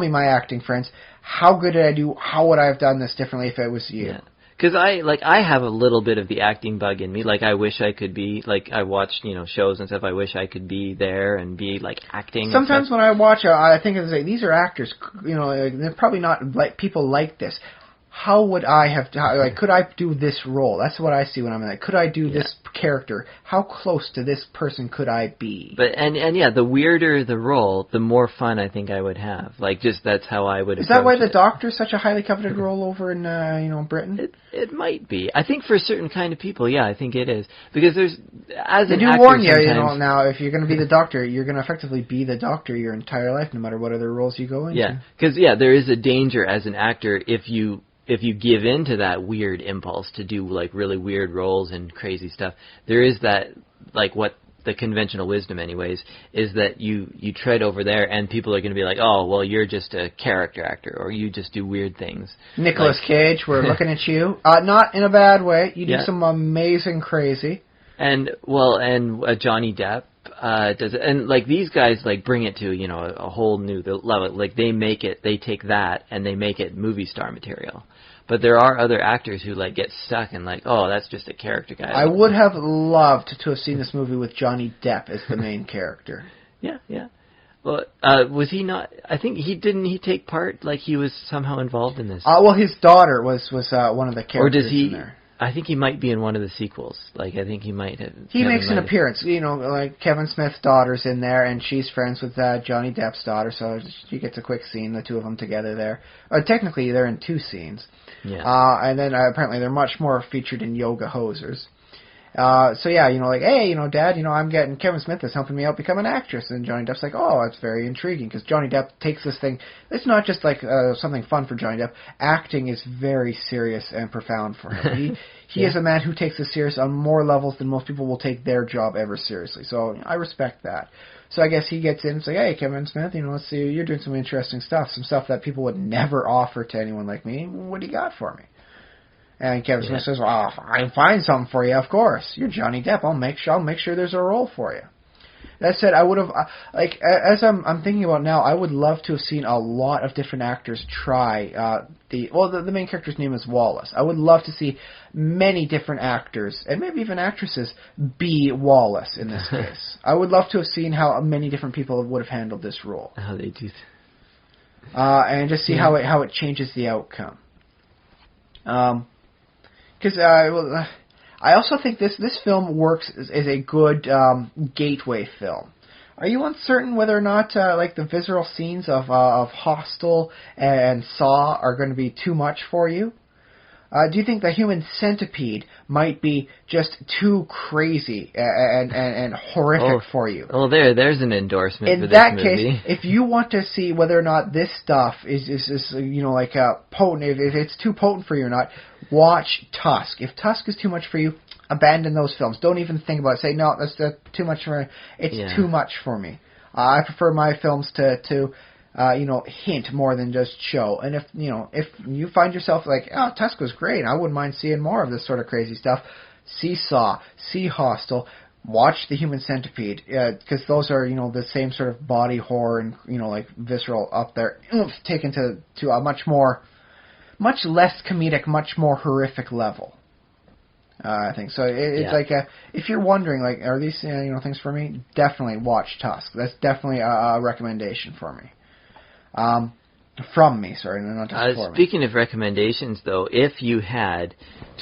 my acting friends, how good did I do? How would I have done this differently if it was you? Yeah. Because I have a little bit of the acting bug in me. Like, I wish I could be, like, I watch, shows and stuff. I wish I could be there and be, like, acting. Sometimes when I watch, I think, these are actors, they're probably not like people like this. How would I have, could I do this role? That's what I see when I'm in it. Could I do this character? How close to this person could I be? But, the weirder the role, the more fun I think I would have. Like, just that's how I would approach it. Is that why The Doctor is such a highly coveted role over in, Britain? It might be. I think for a certain kind of people, I think it is. Because there's, as they an do actor warn you, now, if you're going to be the Doctor, you're going to effectively be the Doctor your entire life, no matter what other roles you go into. Yeah, because, there is a danger as an actor if you give in to that weird impulse to do, like, really weird roles and crazy stuff. There is that, like, what the conventional wisdom anyways, is that you tread over there and people are going to be like, oh, well, you're just a character actor, or you just do weird things. Nicolas Cage, we're looking at you. Not in a bad way. You do some amazing crazy. And Johnny Depp does it. And, like, these guys, like, bring it to, a whole new level. Like, they take that and they make it movie star material. But there are other actors who, like, get stuck and, like, oh, that's just a character guy. I would have loved to have seen this movie with Johnny Depp as the main character. Yeah. Well, was he not? I think didn't he take part? Like, he was somehow involved in this. Well, his daughter was one of the characters. Or does he? In there. I think he might be in one of the sequels. Like, I think he might have. He makes an appearance. Like Kevin Smith's daughter's in there, and she's friends with Johnny Depp's daughter, so she gets a quick scene, the two of them together there. Technically, they're in two scenes. Yeah. And then apparently they're much more featured in Yoga Hosers. Hey, Dad, I'm getting Kevin Smith is helping me out become an actress, and Johnny Depp's like, oh, that's very intriguing, because Johnny Depp takes this thing. It's not just like something fun for Johnny Depp. Acting is very serious and profound for him. He is a man who takes this serious on more levels than most people will take their job ever seriously. So I respect that. So I guess he gets in and says, hey, Kevin Smith, let's see, you're doing some interesting stuff, some stuff that people would never offer to anyone like me. What do you got for me? And Kevin Smith says, well, I can find something for you, of course. You're Johnny Depp. I'll make sure there's a role for you. That said, I would have, as I'm thinking about now, I would love to have seen a lot of different actors try the main character's name is Wallace. I would love to see many different actors, and maybe even actresses, be Wallace in this case. I would love to have seen how many different people would have handled this role. How they do. And just see how it changes the outcome. Because I also think this film works as a good gateway film. Are you uncertain whether or not the visceral scenes of Hostel and Saw are going to be too much for you? Do you think the Human Centipede might be just too crazy and horrific for you? Well, there's an endorsement for this movie. In that case, if you want to see whether or not this stuff is potent, if it's too potent for you or not, watch Tusk. If Tusk is too much for you, abandon those films. Don't even think about it. Say, no, that's too much for me. It's too much for me. I prefer my films to hint more than just show. And if you find yourself like, oh, Tusk was great, I wouldn't mind seeing more of this sort of crazy stuff, see Saw, see Hostel, watch The Human Centipede, because those are, the same sort of body horror and, visceral up there, taken to a much less comedic, much more horrific level. I think so. It's like if you're wondering, like, are these things for me? Definitely watch Tusk. That's definitely a recommendation for me. From me, sorry, not just for me. Speaking of recommendations, though, if you had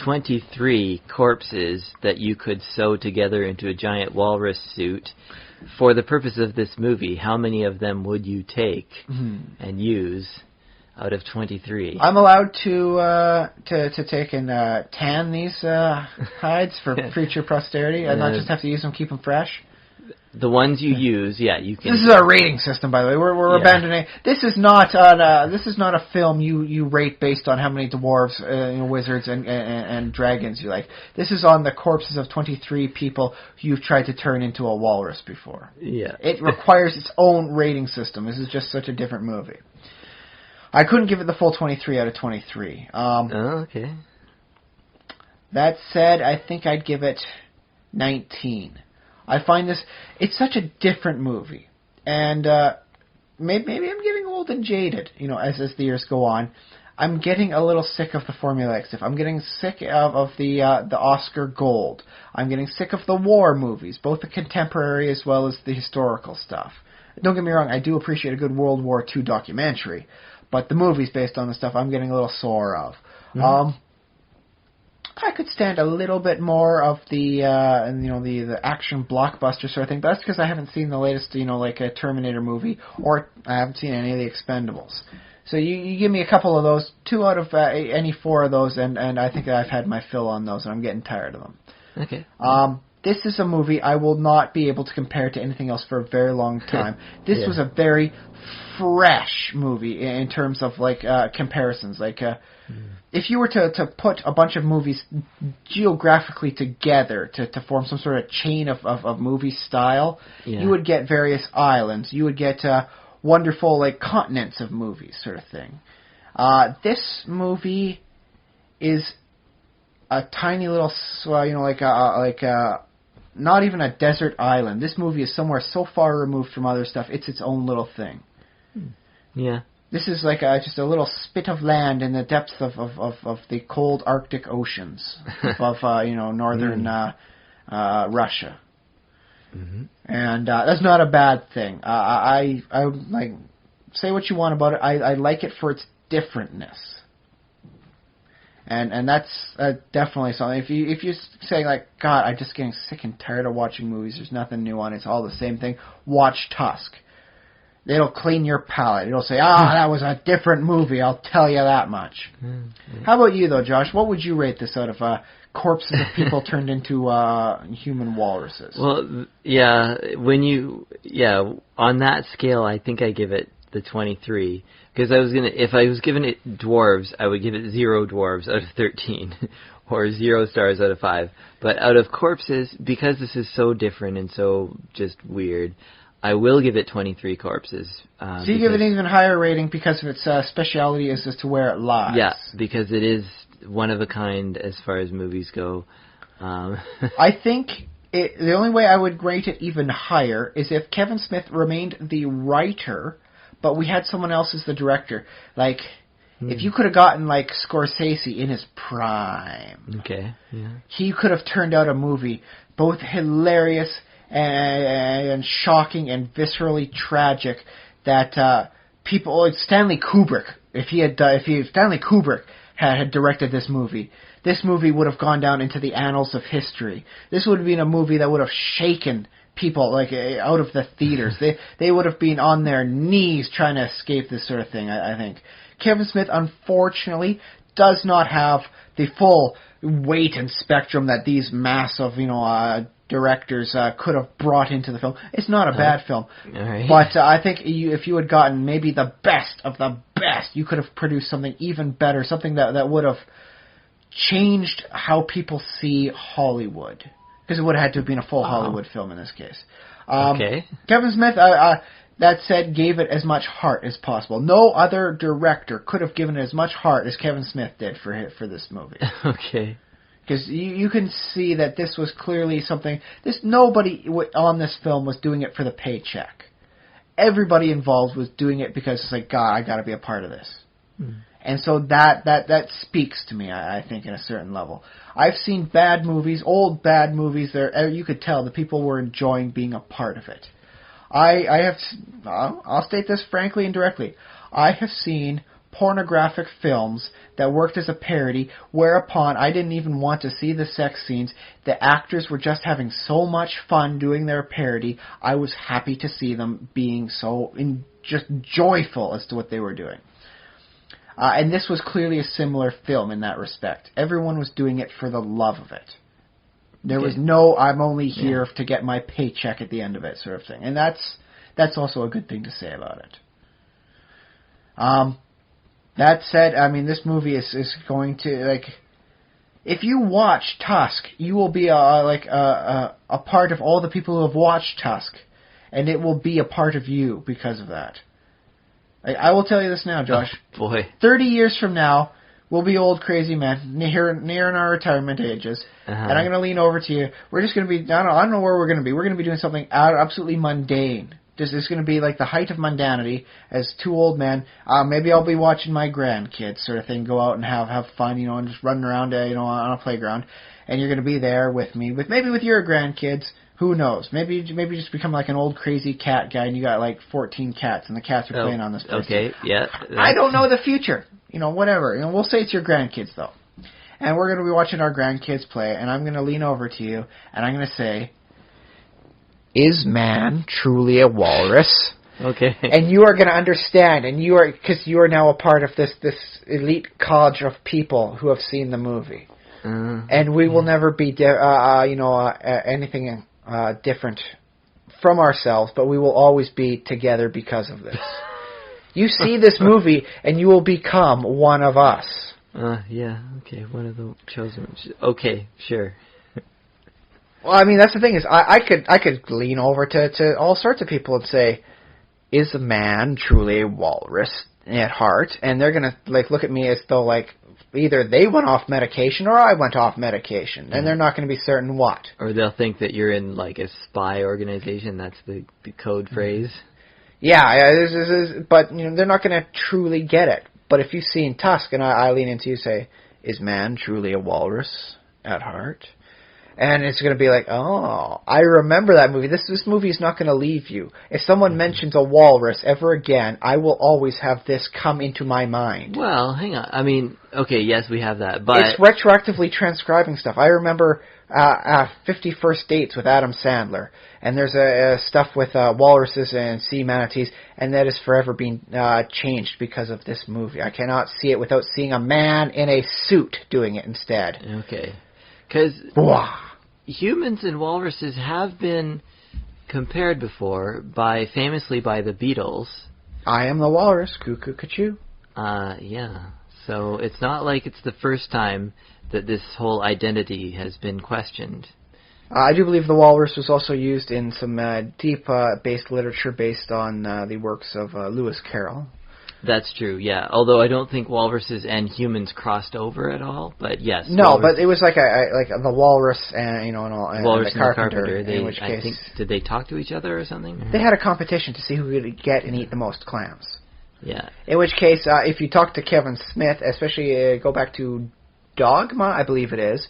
23 corpses that you could sew together into a giant walrus suit for the purpose of this movie, how many of them would you take and use out of 23? I'm allowed to take and tan these hides for future posterity. I not just have to use them, keep them fresh. The ones you use, you can. This is our rating system, by the way. We're abandoning. This is not a film you rate based on how many dwarves, wizards, and dragons you like. This is on the corpses of 23 people you've tried to turn into a walrus before. Yeah. It requires its own rating system. This is just such a different movie. I couldn't give it the full 23 out of 23. Okay. That said, I think I'd give it 19. I find it's such a different movie. And maybe I'm getting old and jaded, as the years go on. I'm getting a little sick of the formulaic stuff. I'm getting sick of the Oscar gold. I'm getting sick of the war movies, both the contemporary as well as the historical stuff. Don't get me wrong, I do appreciate a good World War II documentary, but the movies based on the stuff I'm getting a little sore of. Mm-hmm. I could stand a little bit more of the action blockbuster sort of thing, but that's because I haven't seen the latest, like a Terminator movie, or I haven't seen any of the Expendables. So you give me a couple of those, 2 out of any 4 of those, and I think I've had my fill on those, and I'm getting tired of them. Okay. This is a movie I will not be able to compare to anything else for a very long time. This was a very fresh movie in terms of comparisons. If you were to put a bunch of movies geographically together to form some sort of chain of movie style, you would get various islands. You would get wonderful continents of movies, sort of thing. This movie is a tiny little, not even a desert island. This movie is somewhere so far removed from other stuff. It's its own little thing. Yeah. This is just a little spit of land in the depths of the cold Arctic oceans of northern Russia, and that's not a bad thing. I say what you want about it. I like it for its differentness, and that's definitely something. If you say God, I'm just getting sick and tired of watching movies. There's nothing new on it. It's all the same thing. Watch Tusk. It'll clean your palate. It'll say, that was a different movie, I'll tell you that much. Mm-hmm. How about you, though, Josh? What would you rate this out of corpses of people turned into human walruses? Well, on that scale, I think I give it the 23. Because if I was giving it dwarves, I would give it 0 dwarves out of 13. Or 0 stars out of 5. But out of corpses, because this is so different and so just weird, I will give it 23 corpses. So you give it an even higher rating because of its speciality as to where it lies. Yeah, because it is one of a kind as far as movies go. I think the only way I would rate it even higher is if Kevin Smith remained the writer, but we had someone else as the director. If you could have gotten Scorsese in his prime, he could have turned out a movie both hilarious and shocking and viscerally tragic that people. Stanley Kubrick, if Stanley Kubrick had directed this movie would have gone down into the annals of history. This would have been a movie that would have shaken people out of the theaters. They would have been on their knees trying to escape this sort of thing. I think Kevin Smith, unfortunately, does not have the full weight and spectrum that these massive, directors could have brought into the film. It's not a bad film, right. But I think if you had gotten maybe the best of the best, you could have produced something even better, something that would have changed how people see Hollywood, because it would have had to have been a full Hollywood film in this case. Kevin Smith, that said, gave it as much heart as possible. No other director could have given it as much heart as Kevin Smith did for this movie. Okay. Because you can see that this was clearly something. Nobody on this film was doing it for the paycheck. Everybody involved was doing it because it's God, I got to be a part of this. And so that speaks to me, I think, in a certain level. I've seen bad movies, old bad movies. You could tell the people were enjoying being a part of it. I'll state this frankly and directly. I have seen pornographic films that worked as a parody, whereupon I didn't even want to see the sex scenes. The actors were just having so much fun doing their parody. I was happy to see them being just joyful as to what they were doing. And this was clearly a similar film in that respect. Everyone was doing it for the love of it. There was no, I'm only here to get my paycheck at the end of it sort of thing. And that's also a good thing to say about it. That said, I mean, this movie is going to, like, if you watch Tusk, you will be a part of all the people who have watched Tusk, and it will be a part of you because of that. I will tell you this now, Josh. Oh, boy. 30 years from now, we'll be old crazy men, nearing our retirement ages, and I'm going to lean over to you. We're just going to be, I don't know where we're going to be. We're going to be doing something absolutely mundane. It's going to be like the height of mundanity as two old men. Maybe I'll be watching my grandkids sort of thing, go out and have fun, and just running around, on a playground. And you're going to be there with me, maybe with your grandkids. Who knows? Maybe just become like an old crazy cat guy, and you got like 14 cats, and the cats are playing on this place. Okay, yeah. I don't know the future. Whatever. We'll say it's your grandkids though, and we're going to be watching our grandkids play, and I'm going to lean over to you, and I'm going to say, "Is man truly a walrus?" Okay. And you are going to understand, and because you are now a part of this elite college of people who have seen the movie, and we will never be, anything different from ourselves, but we will always be together because of this. You see this movie, and you will become one of us. Yeah. Okay. One of the chosen ones. Okay. Sure. Well, I mean, that's the thing is, I could lean over to all sorts of people and say, "Is a man truly a walrus at heart?" And they're gonna look at me as though either they went off medication or I went off medication, and they're not going to be certain what. Or they'll think that you're in a spy organization. That's the code phrase. Yeah, but they're not going to truly get it. But if you've seen Tusk, and I lean into you, say, "Is man truly a walrus at heart?" And it's going to be like, oh, I remember that movie. This movie is not going to leave you. If someone mentions a walrus ever again, I will always have this come into my mind. Well, hang on. I mean, okay, yes, we have that, but it's retroactively transcribing stuff. I remember 50 First Dates with Adam Sandler, and there's stuff with walruses and sea manatees, and that is forever being changed because of this movie. I cannot see it without seeing a man in a suit doing it instead. Okay. Because humans and walruses have been compared before, famously by the Beatles. I am the walrus, cuckoo, cuckoo. Yeah. So it's not like it's the first time that this whole identity has been questioned. I do believe the walrus was also used in some deep-based literature based on the works of Lewis Carroll. That's true, yeah. Although I don't think walruses and humans crossed over at all, but yes. No, but it was like the walrus and walrus and the carpenter. In which case, did they talk to each other or something? They had a competition to see who could get and eat the most clams. Yeah. In which case, if you talk to Kevin Smith, especially go back to Dogma, I believe it is.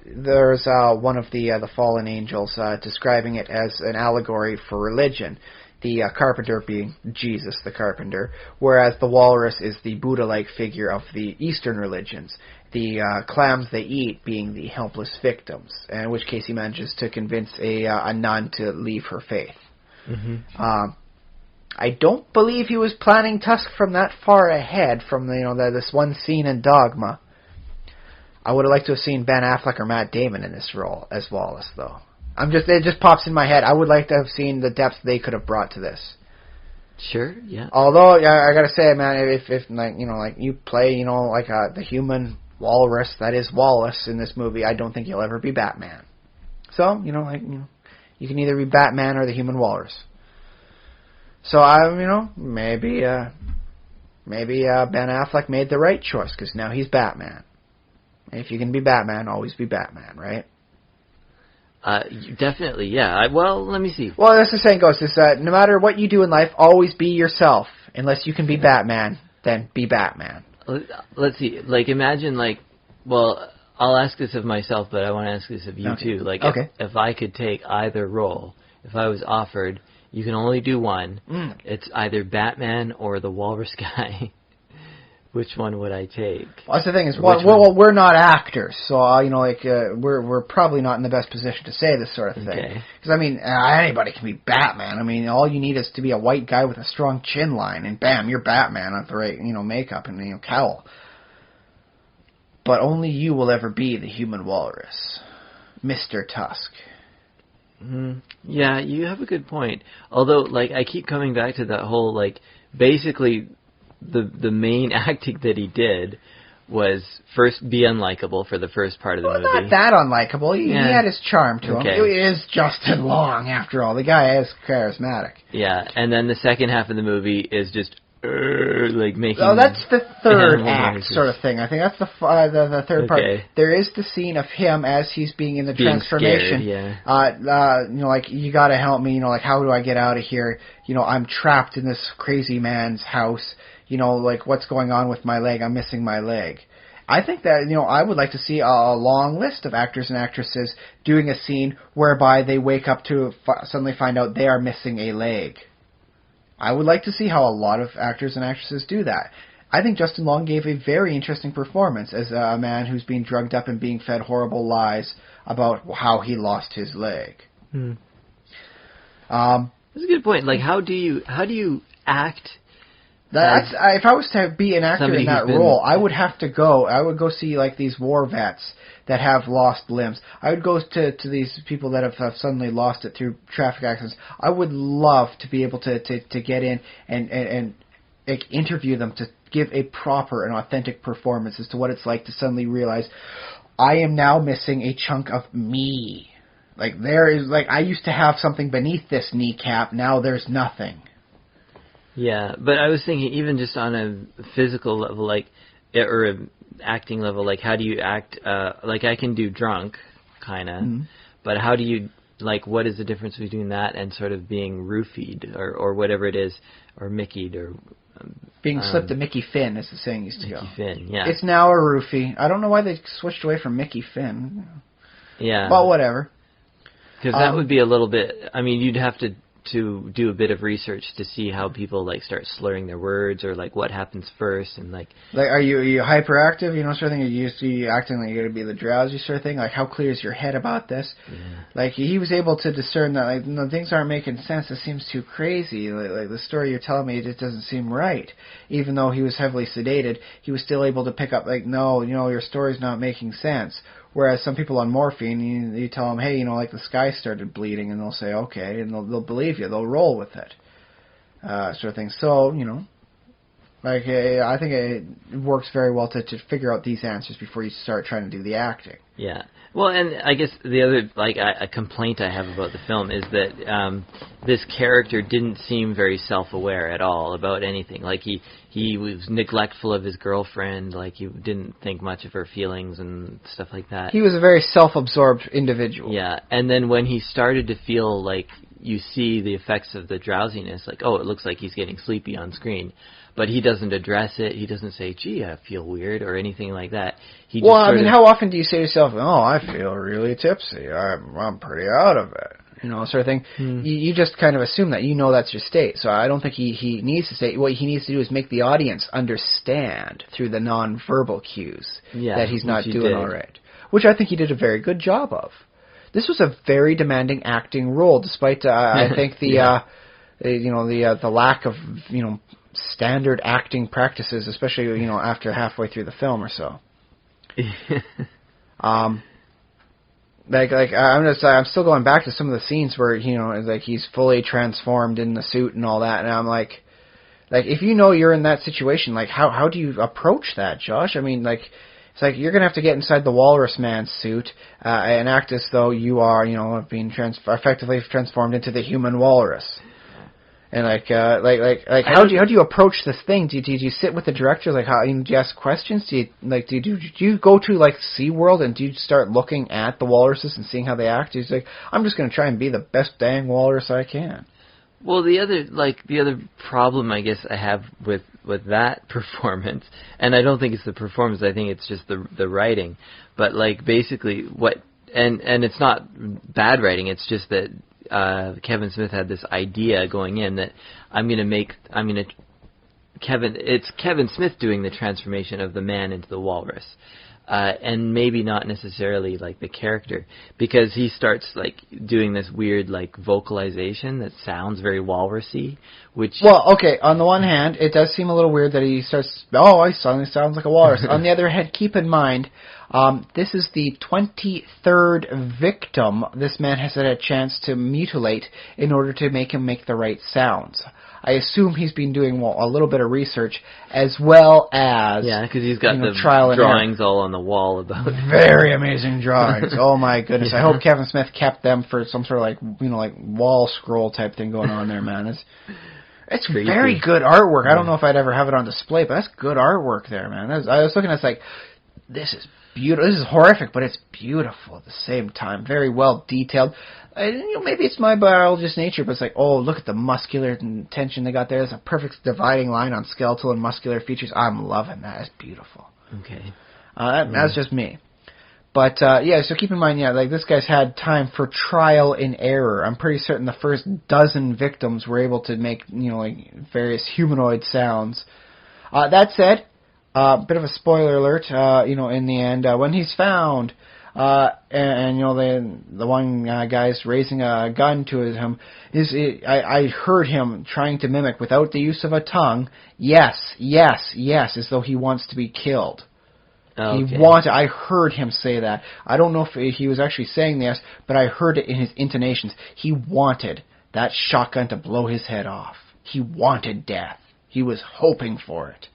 There's one of the fallen angels describing it as an allegory for religion. The carpenter being Jesus the carpenter, whereas the walrus is the Buddha-like figure of the Eastern religions. The clams they eat being the helpless victims, in which case he manages to convince a nun to leave her faith. Mm-hmm. I don't believe he was planning Tusk from that far ahead from this one scene in Dogma. I would have liked to have seen Ben Affleck or Matt Damon in this role as Wallace, though. It just pops in my head. I would like to have seen the depth they could have brought to this. Sure, yeah. Although I gotta say, man, if you play, the human walrus that is Wallace in this movie, I don't think you'll ever be Batman. So, you can either be Batman or the human walrus. So maybe Ben Affleck made the right choice because now he's Batman. And if you can be Batman, always be Batman, right? Definitely, yeah. Well, let me see. Well, as the saying goes, is no matter what you do in life, always be yourself. Unless you can be Batman, then be Batman. Let's see. Imagine, well, I'll ask this of myself, but I want to ask this of you too. If I could take either role, if I was offered, you can only do one. It's either Batman or the Walrus guy. Which one would I take? Well, that's the thing is, well, we're not actors, so we're probably not in the best position to say this sort of thing. Because anybody can be Batman. All you need is to be a white guy with a strong chin line, and bam, you're Batman with the right makeup and cowl. But only you will ever be the human walrus. Mr. Tusk. Yeah, you have a good point. Although, like, I keep coming back to that whole, like, basically the main acting that he did was first be unlikable for the first part of the movie. Not that unlikable. He had his charm to him. It is Justin Long, after all. The guy is charismatic. Yeah, and then the second half of the movie is just like making. Oh, that's the third act sort of thing. I think that's the third part. There is the scene of him as he's being in the transformation. Scared, you know, like, you got to help me. You know, like, how do I get out of here? You know, I'm trapped in this crazy man's house. You know, like, what's going on with my leg? I'm missing my leg. I think that, you know, I would like to see a long list of actors and actresses doing a scene whereby they wake up to suddenly find out they are missing a leg. I would like to see how a lot of actors and actresses do that. I think Justin Long gave a very interesting performance as a man who's being drugged up and being fed horrible lies about how he lost his leg. That's a good point. Like, how do you act? If I was to be an actor in that role, I would go see, like, these war vets that have lost limbs. I would go to these people that have suddenly lost it through traffic accidents. I would love to be able to get in and like, interview them to give a proper and authentic performance as to what it's like to suddenly realize I am now missing a chunk of me. Like, there is, like, I used to have something beneath this kneecap, now there's nothing. Yeah, but I was thinking even just on a physical level, like, or an acting level, like, how do you act, like, I can do drunk, kind of, but how do you, like, what is the difference between that and sort of being roofied, or whatever it is, or Mickey'd, or... being slipped a Mickey Finn, as the saying used to go. Mickey Finn, yeah. It's now a roofie. I don't know why they switched away from Mickey Finn. Yeah. But whatever. Because that would be a little bit, I mean, you'd have to do a bit of research to see how people, like, start slurring their words, or, like, what happens first, and, like... Like, are you hyperactive, you know, sort of thing? Are you acting like you're going to be the drowsy sort of thing? Like, how clear is your head about this? Yeah. Like, he was able to discern that, like, no, things aren't making sense. It seems too crazy. Like, the story you're telling me, it just doesn't seem right. Even though he was heavily sedated, he was still able to pick up, like, no, you know, your story's not making sense. Whereas some people on morphine, you tell them, hey, you know, like, the sky started bleeding, and they'll say, okay, and they'll believe you. They'll roll with it, sort of thing. So, you know, like, I think it works very well to figure out these answers before you start trying to do the acting. Yeah. Well, and I guess the other, like, a complaint I have about the film is that this character didn't seem very self-aware at all about anything. Like, he was neglectful of his girlfriend, like, he didn't think much of her feelings and stuff like that. He was a very self-absorbed individual. Yeah, and then when he started to feel like you see the effects of the drowsiness, like, oh, it looks like he's getting sleepy on screen. But he doesn't address it. He doesn't say, gee, I feel weird, or anything like that. Well, I mean, how often do you say to yourself, oh, I feel really tipsy. I'm pretty out of it. You know, sort of thing. You just kind of assume that. You know that's your state. So I don't think he needs to say. What he needs to do is make the audience understand through the non-verbal cues that he's not doing all right. Which I think he did a very good job of. This was a very demanding acting role, despite, I think, the lack of, you know, standard acting practices, especially, you know, after halfway through the film or so. I'm still going back to some of the scenes where, you know, like, he's fully transformed in the suit and all that, and I'm like, if you know you're in that situation, like, how do you approach that, Josh? I mean, like, it's like you're gonna have to get inside the Walrus man's suit and act as though you are, you know, being effectively transformed into the human walrus. And how do you approach this thing? Do you sit with the director? Like, how, do you ask questions? Do you go to, like, SeaWorld and do you start looking at the walruses and seeing how they act? He's like, I'm just going to try and be the best dang walrus I can. Well, the other problem I guess I have with that performance, and I don't think it's the performance. I think it's just the writing. But, like, basically and it's not bad writing. It's just that. Kevin Smith had this idea going in that it's Kevin Smith doing the transformation of the man into the walrus, and maybe not necessarily, like, the character, because he starts, like, doing this weird, like, vocalization that sounds very walrusy, which... Well, okay, on the one hand, it does seem a little weird that he starts, he suddenly sounds like a walrus. On the other hand, keep in mind, This is the 23rd victim this man has had a chance to mutilate in order to make him make the right sounds. I assume he's been doing a little bit of research as well as because he's got the trial drawings all on the wall about very amazing drawings. Oh my goodness! I hope Kevin Smith kept them for some sort of like wall scroll type thing going on there, man. It's very good artwork. I don't know if I'd ever have it on display, but that's good artwork there, man. I was looking at it, like, this is beautiful. This is horrific, but it's beautiful at the same time. Very well detailed. Maybe it's my biologist nature, but it's like, oh, look at the muscular tension they got there. There's a perfect dividing line on skeletal and muscular features. I'm loving that. It's beautiful. Okay. That's just me. But, so keep in mind, like, this guy's had time for trial and error. I'm pretty certain the first dozen victims were able to make, like, various humanoid sounds. That said, bit of a spoiler alert, in the end, when he's found, the one guy's raising a gun to him, I heard him trying to mimic, without the use of a tongue, yes, yes, yes, as though he wants to be killed. Okay. I heard him say that. I don't know if he was actually saying this, but I heard it in his intonations. He wanted that shotgun to blow his head off. He wanted death. He was hoping for it.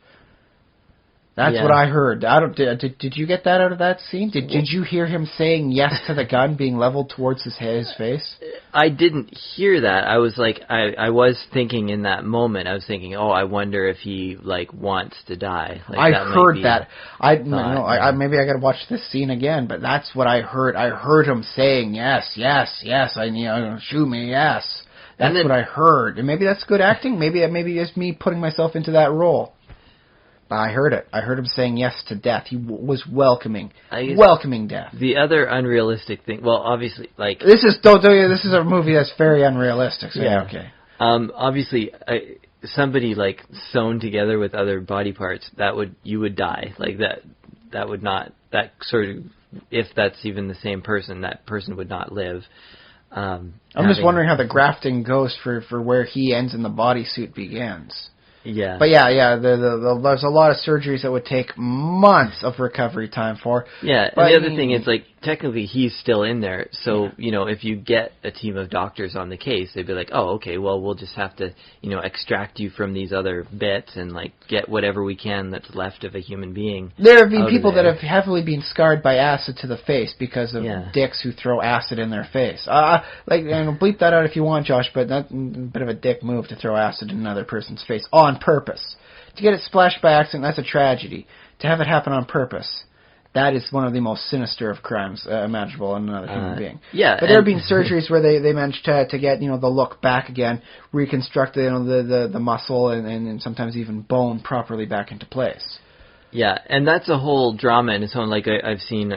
That's what I heard. Did you get that out of that scene? Did you hear him saying yes to the gun being leveled towards his face? I didn't hear that. I was like, I was thinking in that moment. I was thinking, oh, I wonder if he like wants to die. Like, I heard that. Maybe I got to watch this scene again. But that's what I heard. I heard him saying yes, yes, yes. Shoot me, yes. That's what I heard. And maybe that's good acting. Maybe it's me putting myself into that role. But I heard it. I heard him saying yes to death. He was welcoming death. The other unrealistic thing, well, obviously, like... This is a movie that's very unrealistic, so yeah, okay. Obviously, somebody, like, sewn together with other body parts, you would die. Like, that would not, that sort of, if that's even the same person, that person would not live. I'm just wondering how the grafting goes for where he ends and the bodysuit begins. Yeah. But there's a lot of surgeries that would take months of recovery time for. Yeah, and the other thing is, like, technically he's still in there, so, if you get a team of doctors on the case, they'd be like, oh, okay, well, we'll just have to, extract you from these other bits and, like, get whatever we can that's left of a human being. There have been people that have heavily been scarred by acid to the face because of dicks who throw acid in their face. Bleep that out if you want, Josh, but that's a bit of a dick move to throw acid in another person's face on purpose. To get it splashed by accident, that's a tragedy. To have it happen on purpose, that is one of the most sinister of crimes imaginable in another human being. Yeah, but there have been surgeries where they managed to get the look back again, reconstruct the muscle and sometimes even bone properly back into place. Yeah, and that's a whole drama in its own. Like I've seen,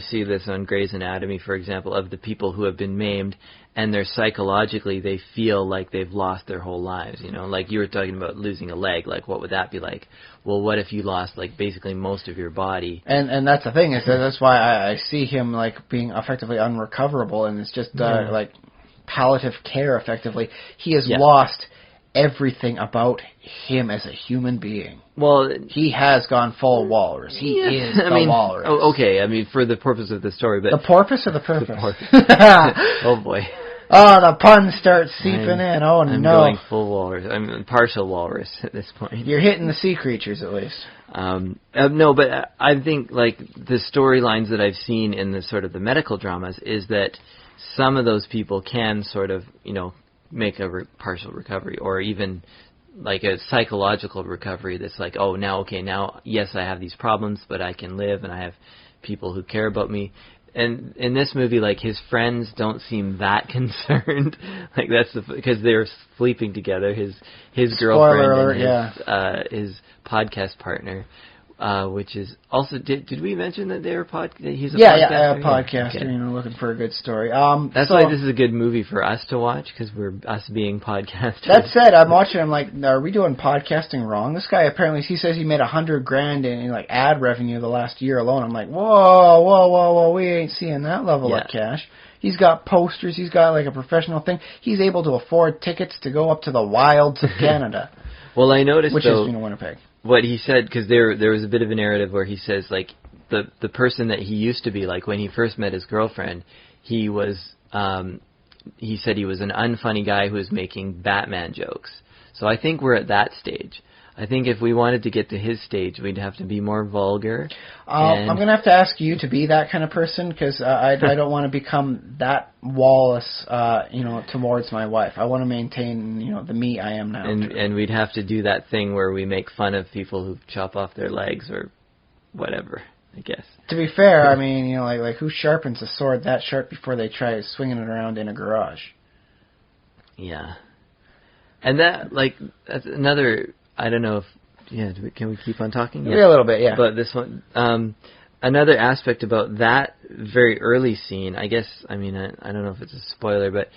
see this on Grey's Anatomy, for example, of the people who have been maimed, and they're psychologically, they feel like they've lost their whole lives. Like you were talking about losing a leg. Like, what would that be like? Well, what if you lost like basically most of your body? And that's the thing is that's why I see him like being effectively unrecoverable, and it's just like palliative care. Effectively, he has lost everything about him as a human being. Well, he has gone full walrus. He is the walrus. Oh, okay, for the purpose of the story, but... The porpoise or the purpose? The porpoise. Oh, boy. Oh, the puns start seeping in. Oh, I'm going full walrus. I'm partial walrus at this point. You're hitting the sea creatures, at least. No, but I think, like, the storylines that I've seen in the sort of the medical dramas is that some of those people can sort of, make a partial recovery, or even like a psychological recovery that's like, oh, now, yes, I have these problems, but I can live, and I have people who care about me. And in this movie, like, his friends don't seem that concerned. Like, because they're sleeping together, his girlfriend and his podcast partner. Which is also, did we mention that they were he's a podcaster? Podcaster, okay. Looking for a good story. That's why this is a good movie for us to watch, because we're us being podcasters. That said, I'm watching, I'm like, are we doing podcasting wrong? This guy apparently, he says he made $100,000 in like ad revenue the last year alone. I'm like, whoa, we ain't seeing that level of cash. He's got posters, he's got like a professional thing. He's able to afford tickets to go up to the wilds of Canada. Well, I noticed, which is Winnipeg. What he said, because there was a bit of a narrative where he says, like, the person that he used to be, like when he first met his girlfriend, he said he was an unfunny guy who was making Batman jokes. So I think we're at that stage. I think if we wanted to get to his stage, we'd have to be more vulgar. I'm going to have to ask you to be that kind of person, because I don't want to become that Wallace, towards my wife. I want to maintain, the me I am now. And we'd have to do that thing where we make fun of people who chop off their legs or whatever, I guess. To be fair, I mean, like who sharpens a sword that sharp before they try swinging it around in a garage? Yeah. And that's another... I don't know if, can we keep on talking? Yeah, a little bit, yeah. But this one, another aspect about that very early scene, I guess, I mean, I don't know if it's a spoiler, but...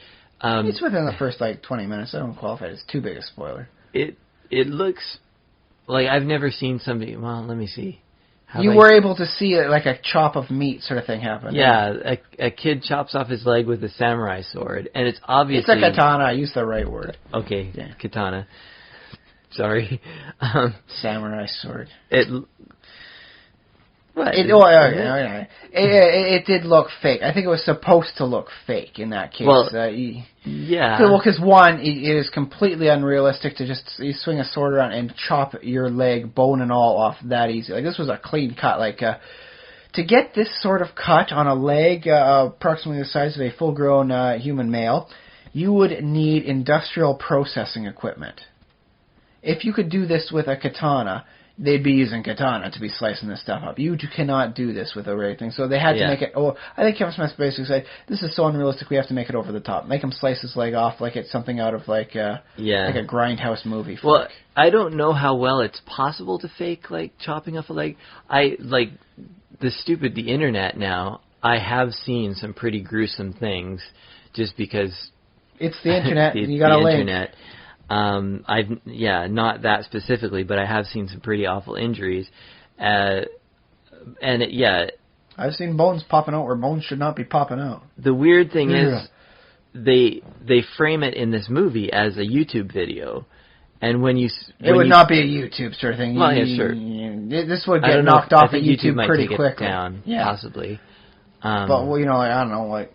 it's within the first, 20 minutes. I don't qualify it as too big a spoiler. It looks like I've never seen somebody... Well, let me see. You were able to see like a chop of meat sort of thing happen. Yeah, a kid chops off his leg with a samurai sword, and it's obviously... It's a katana. I used the right word. Okay, yeah. Katana. Sorry. Samurai sword. What? It did look fake. I think it was supposed to look fake in that case. Well, yeah. Well, because one, it is completely unrealistic to just you swing a sword around and chop your leg, bone and all, off that easy. Like, this was a clean cut. Like, to get this sort of cut on a leg, approximately the size of a full-grown human male, you would need industrial processing equipment. If you could do this with a katana, they'd be using katana to be slicing this stuff up. You cannot do this with a regular thing. So they had to make it... Oh, I think Kevin Smith basically said, this is so unrealistic, we have to make it over the top. Make him slice his leg off like it's something out of like a grindhouse movie. Well, I don't know how well it's possible to fake like chopping off a leg. The internet now, I have seen some pretty gruesome things just because... It's the internet. You got a link. Internet. Not that specifically, but I have seen some pretty awful injuries, I've seen bones popping out where bones should not be popping out. The weird thing is, they frame it in this movie as a YouTube video, and it would not be a YouTube sort of thing. Well, yeah, sure. This would get knocked off of YouTube pretty quickly. It down, possibly. But I don't know, like.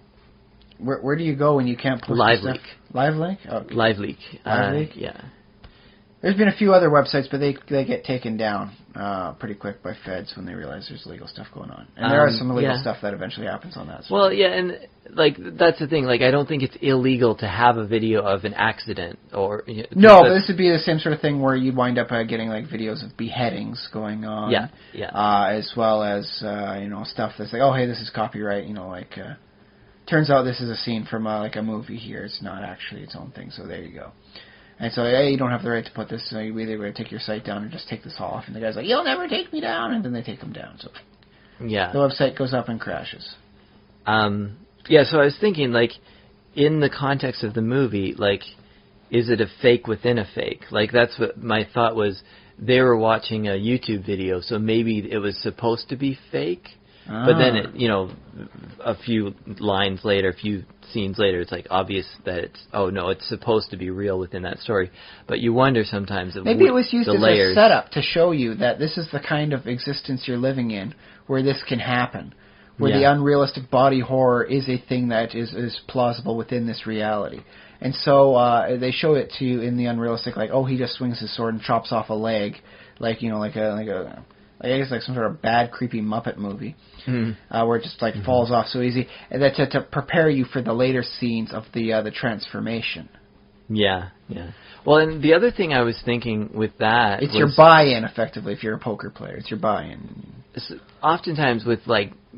Where do you go when you can't push LiveLeak. LiveLeak? Okay. LiveLeak. LiveLeak? Yeah. There's been a few other websites, but they get taken down pretty quick by feds when they realize there's illegal stuff going on. And there are some illegal stuff that eventually happens on that. Well, yeah, and that's the thing. I don't think it's illegal to have a video of an accident or. No, but this would be the same sort of thing where you'd wind up getting videos of beheadings going on. Yeah. As well as stuff that's like, oh hey, this is copyright. Turns out this is a scene from a movie here. It's not actually its own thing, so there you go. And so, hey, you don't have the right to put this, so you either take your site down or just take this off. And the guy's like, you'll never take me down, and then they take him down. So the website goes up and crashes. So I was thinking, in the context of the movie, is it a fake within a fake? That's what my thought was. They were watching a YouTube video, so maybe it was supposed to be fake. But then, a few lines later, a few scenes later, it's obvious that it's supposed to be real within that story. But you wonder sometimes maybe it was used as a setup to show you that this is the kind of existence you're living in, where this can happen, where the unrealistic body horror is a thing that is plausible within this reality. And so they show it to you in the unrealistic, he just swings his sword and chops off a leg, I guess some sort of bad, creepy Muppet movie, where it just falls off so easy, and that to prepare you for the later scenes of the transformation. Yeah. Well, and the other thing I was thinking with that, it's your buy-in, effectively. If you're a poker player, it's your buy-in. Oftentimes with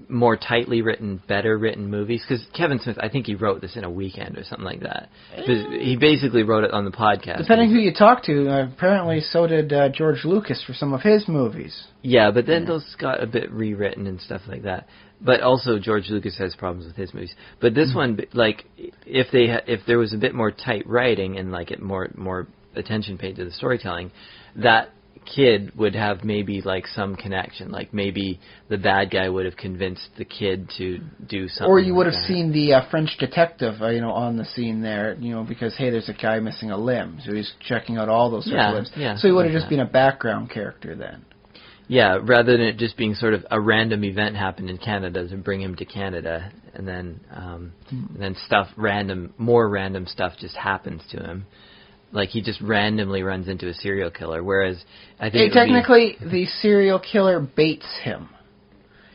more tightly written, better written movies, because Kevin Smith, I think he wrote this in a weekend or something like that. He basically wrote it on the podcast. Depending who you talk to, apparently so did George Lucas for some of his movies. Yeah, but then those got a bit rewritten and stuff like that. But also George Lucas has problems with his movies. But this one, if there was a bit more tight writing and more attention paid to the storytelling, that kid would have maybe some connection. Maybe the bad guy would have convinced the kid to do something. Or you would have seen the French detective, on the scene there, because hey, there's a guy missing a limb, so he's checking out all those sorts of limbs. Yeah, so he would have just been a background character then. Yeah, rather than it just being sort of a random event happened in Canada to bring him to Canada, and then more random stuff just happens to him. Like he just randomly runs into a serial killer, whereas I think technically the serial killer baits him.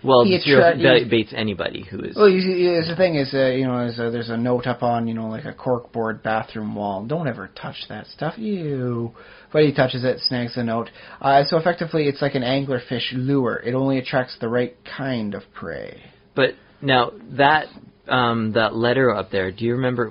Well, the serial killer baits anybody who is. Well, the thing is, there's a note up on, like a corkboard bathroom wall. Don't ever touch that stuff. Ew. But he touches it, snags the note. So effectively, it's like an anglerfish lure. It only attracts the right kind of prey. But now that letter up there, do you remember?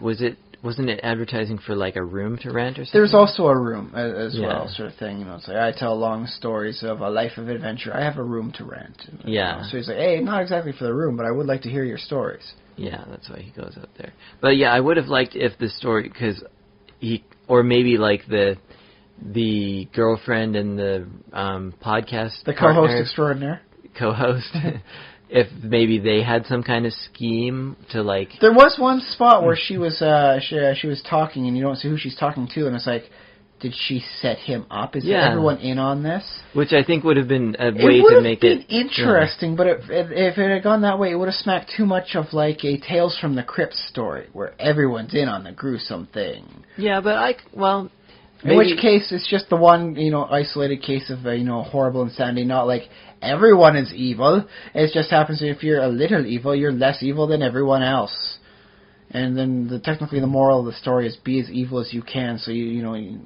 Wasn't it advertising for like a room to rent or something? There's also a room as well, sort of thing. It's like, I tell long stories of a life of adventure. I have a room to rent. So he's like, hey, not exactly for the room, but I would like to hear your stories. Yeah, that's why he goes up there. But yeah, I would have liked if the story, because or maybe like the girlfriend and the podcast, the co-host extraordinaire, if maybe they had some kind of scheme to like. There was one spot where she was talking, and you don't see who she's talking to, and it's like, did she set him up? Is everyone in on this? Which I think would have been a way to make it interesting, but if it had gone that way, it would have smacked too much of like a Tales from the Crypt story, where everyone's in on the gruesome thing. Yeah, but in which case, it's just the one, isolated case of, horrible insanity, not like everyone is evil. It just happens if you're a little evil, you're less evil than everyone else. And then technically the moral of the story is be as evil as you can, so you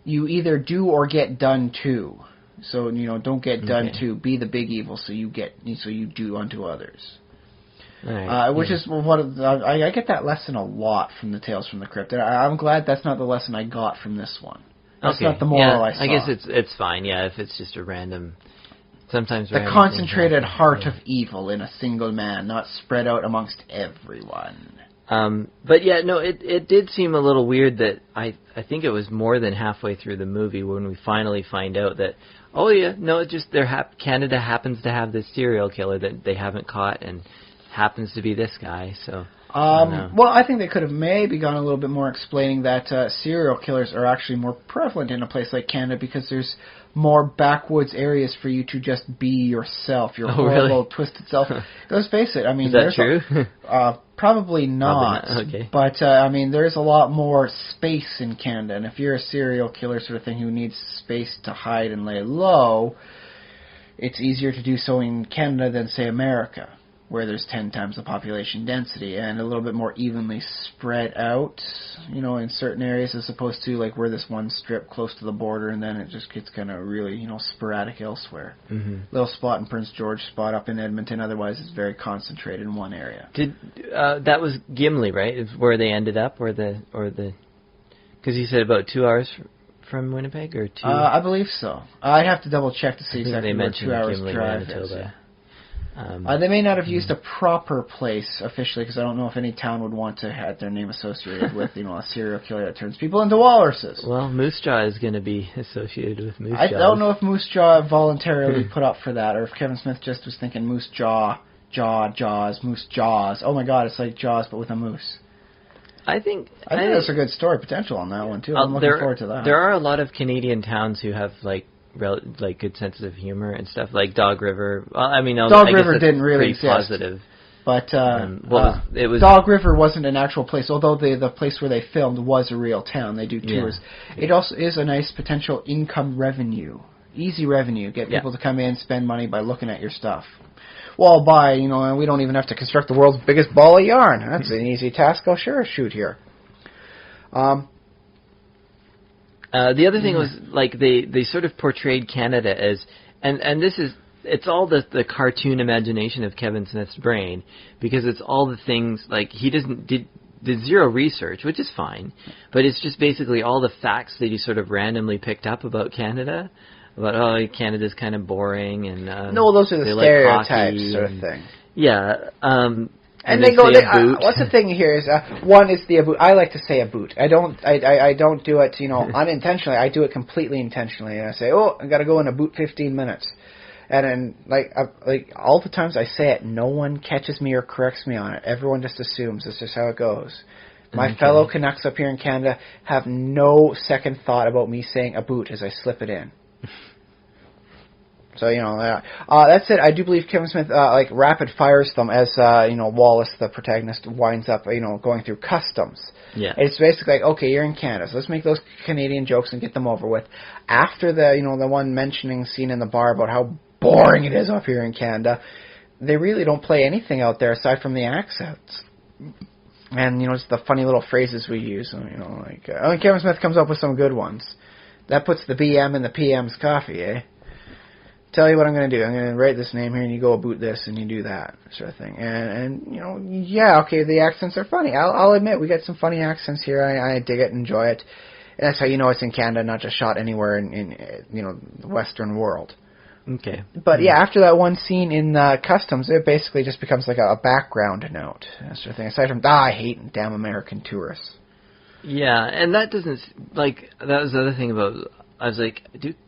either do or get done to. So, don't get done to. Be the big evil so you do unto others. Right, which is what I get that lesson a lot from the Tales from the Crypt. And I'm glad that's not the lesson I got from this one. That's not the moral I saw. I guess it's fine. Yeah, if it's just a random. Sometimes the concentrated heart of evil in a single man, not spread out amongst everyone. But yeah, no, it did seem a little weird that I think it was more than halfway through the movie when we finally find out that Canada happens to have this serial killer that they haven't caught and happens to be this guy. So. Well, I think they could have maybe gone a little bit more explaining that serial killers are actually more prevalent in a place like Canada because there's more backwoods areas for you to just be yourself, your horrible, twisted self. Let's face it, is that true? Probably not. Okay. But, there's a lot more space in Canada, and if you're a serial killer sort of thing who needs space to hide and lay low, it's easier to do so in Canada than, say, America, where there's 10 times the population density and a little bit more evenly spread out, in certain areas as opposed to like where this one strip close to the border and then it just gets kind of really, sporadic elsewhere. Mm-hmm. Little spot in Prince George, spot up in Edmonton, otherwise it's very concentrated in one area. That was Gimli, right? Is where they ended up, because you said about 2 hours from Winnipeg, or 2? I believe so. I'd have to double check to see exactly where 2 hours Gimli, drive is. They may not have used a proper place officially, because I don't know if any town would want to have their name associated with, a serial killer that turns people into walruses. Well, Moose Jaw is going to be associated with Moose Jaw. I don't know if Moose Jaw voluntarily put up for that, or if Kevin Smith just was thinking Moose Jaw, Jaws, Moose Jaws. Oh my God, it's like Jaws but with a moose. I think there's a good story potential on that one too. I'm looking forward to that. There are a lot of Canadian towns who have like good sense of humor and stuff, like Dog River. Well, Dog River didn't really exist. Positive. But Dog River wasn't an actual place, although the place where they filmed was a real town. They do tours. Yeah. It also is a nice potential income revenue, easy revenue. Get people to come in, spend money by looking at your stuff. Well, and we don't even have to construct the world's biggest ball of yarn. That's an easy task. Oh, sure, shoot here. The other thing was, like, they sort of portrayed Canada as, and this is, it's all the cartoon imagination of Kevin Smith's brain, because it's all the things, like, he did zero research, which is fine, but it's just basically all the facts that he sort of randomly picked up about Canada, about, Canada's kind of boring, and, no, those are the stereotypes sort of thing. Yeah, and they go. What's the thing here is one is the aboot. I like to say aboot. I don't do it unintentionally. I do it completely intentionally. And I say, I got to go in aboot 15 minutes. And then like all the times I say it, no one catches me or corrects me on it. Everyone just assumes it's just how it goes. My fellow Canucks up here in Canada have no second thought about me saying aboot as I slip it in. So, that's it. I do believe Kevin Smith, rapid fires them as, Wallace, the protagonist, winds up, going through customs. Yeah. It's basically like, okay, you're in Canada, so let's make those Canadian jokes and get them over with. After the one mentioning scene in the bar about how boring it is up here in Canada, they really don't play anything out there aside from the accents. And, just the funny little phrases we use, Kevin Smith comes up with some good ones. That puts the BM in the PM's coffee, eh? Tell you what I'm going to do. I'm going to write this name here, and you go boot this, and you do that, sort of thing. And okay, the accents are funny. I'll admit, we got some funny accents here. I dig it, enjoy it. And that's how you know it's in Canada, not just shot anywhere in the Western world. Okay. But, after that one scene in Customs, it basically just becomes like a background note, that sort of thing. Aside from, I hate damn American tourists. Yeah, and that doesn't, that was the other thing about, I was like,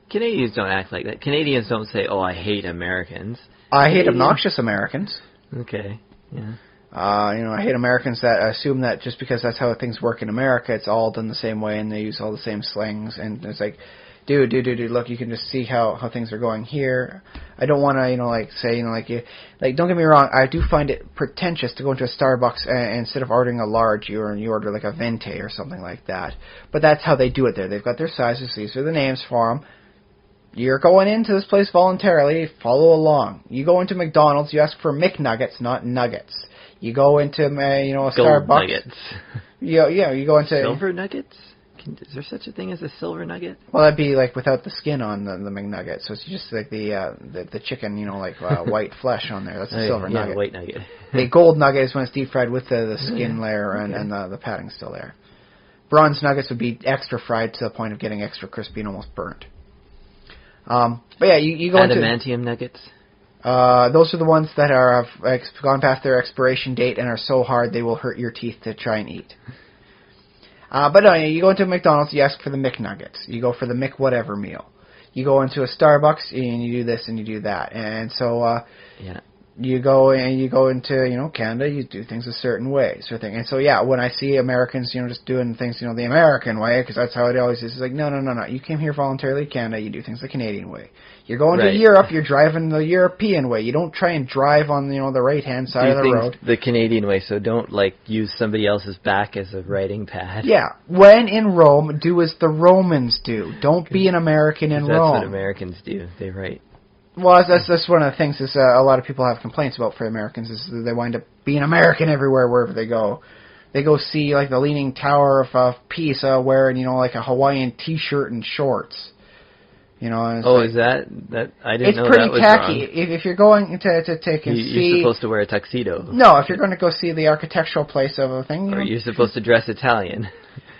Canadians don't act like that. Canadians don't say, I hate Americans. I hate obnoxious Americans. Okay, yeah. I hate Americans that assume that just because that's how things work in America, it's all done the same way and they use all the same slangs. And it's like, dude, look, you can just see how things are going here. I don't want to, say, don't get me wrong, I do find it pretentious to go into a Starbucks and instead of ordering a large, you order like a venti or something like that. But that's how they do it there. They've got their sizes, these are the names for them. You're going into this place voluntarily, follow along. You go into McDonald's, you ask for McNuggets, not nuggets. You go into, a Gold Starbucks. Nuggets. You go into... Silver Nuggets? Is there such a thing as a silver nugget? Well, that'd be without the skin on the McNugget, so it's just like the chicken, white flesh on there. That's a silver nugget. Yeah, white nugget. The gold nugget is when it's deep fried with the skin layer and the padding still there. Bronze nuggets would be extra fried to the point of getting extra crispy and almost burnt. But you go into... Adamantium nuggets? Those are the ones that have gone past their expiration date and are so hard they will hurt your teeth to try and eat. But no, you go into McDonald's, you ask for the McNuggets. You go for the McWhatever meal. You go into a Starbucks and you do this and you do that. And so you go into Canada, you do things a certain way, sort of thing. And so when I see Americans just doing things the American way, because that's how it always is. It's like no. You came here voluntarily to Canada, you do things the Canadian way. You're going to Europe, you're driving the European way. You don't try and drive on the right hand side of the road. The Canadian way, so don't use somebody else's back as a writing pad. Yeah, when in Rome, do as the Romans do. Don't be an American in Rome. That's what Americans do. They write. Well, that's one of the things is a lot of people have complaints about for Americans is they wind up being American everywhere wherever they go. They go see the Leaning Tower of Pisa wearing a Hawaiian T-shirt and shorts. And is that I didn't know that was wrong. It's pretty tacky. If you're going to take and see... You're supposed to wear a tuxedo. No, if you're going to go see the architectural place of a thing... Or you're supposed to dress Italian.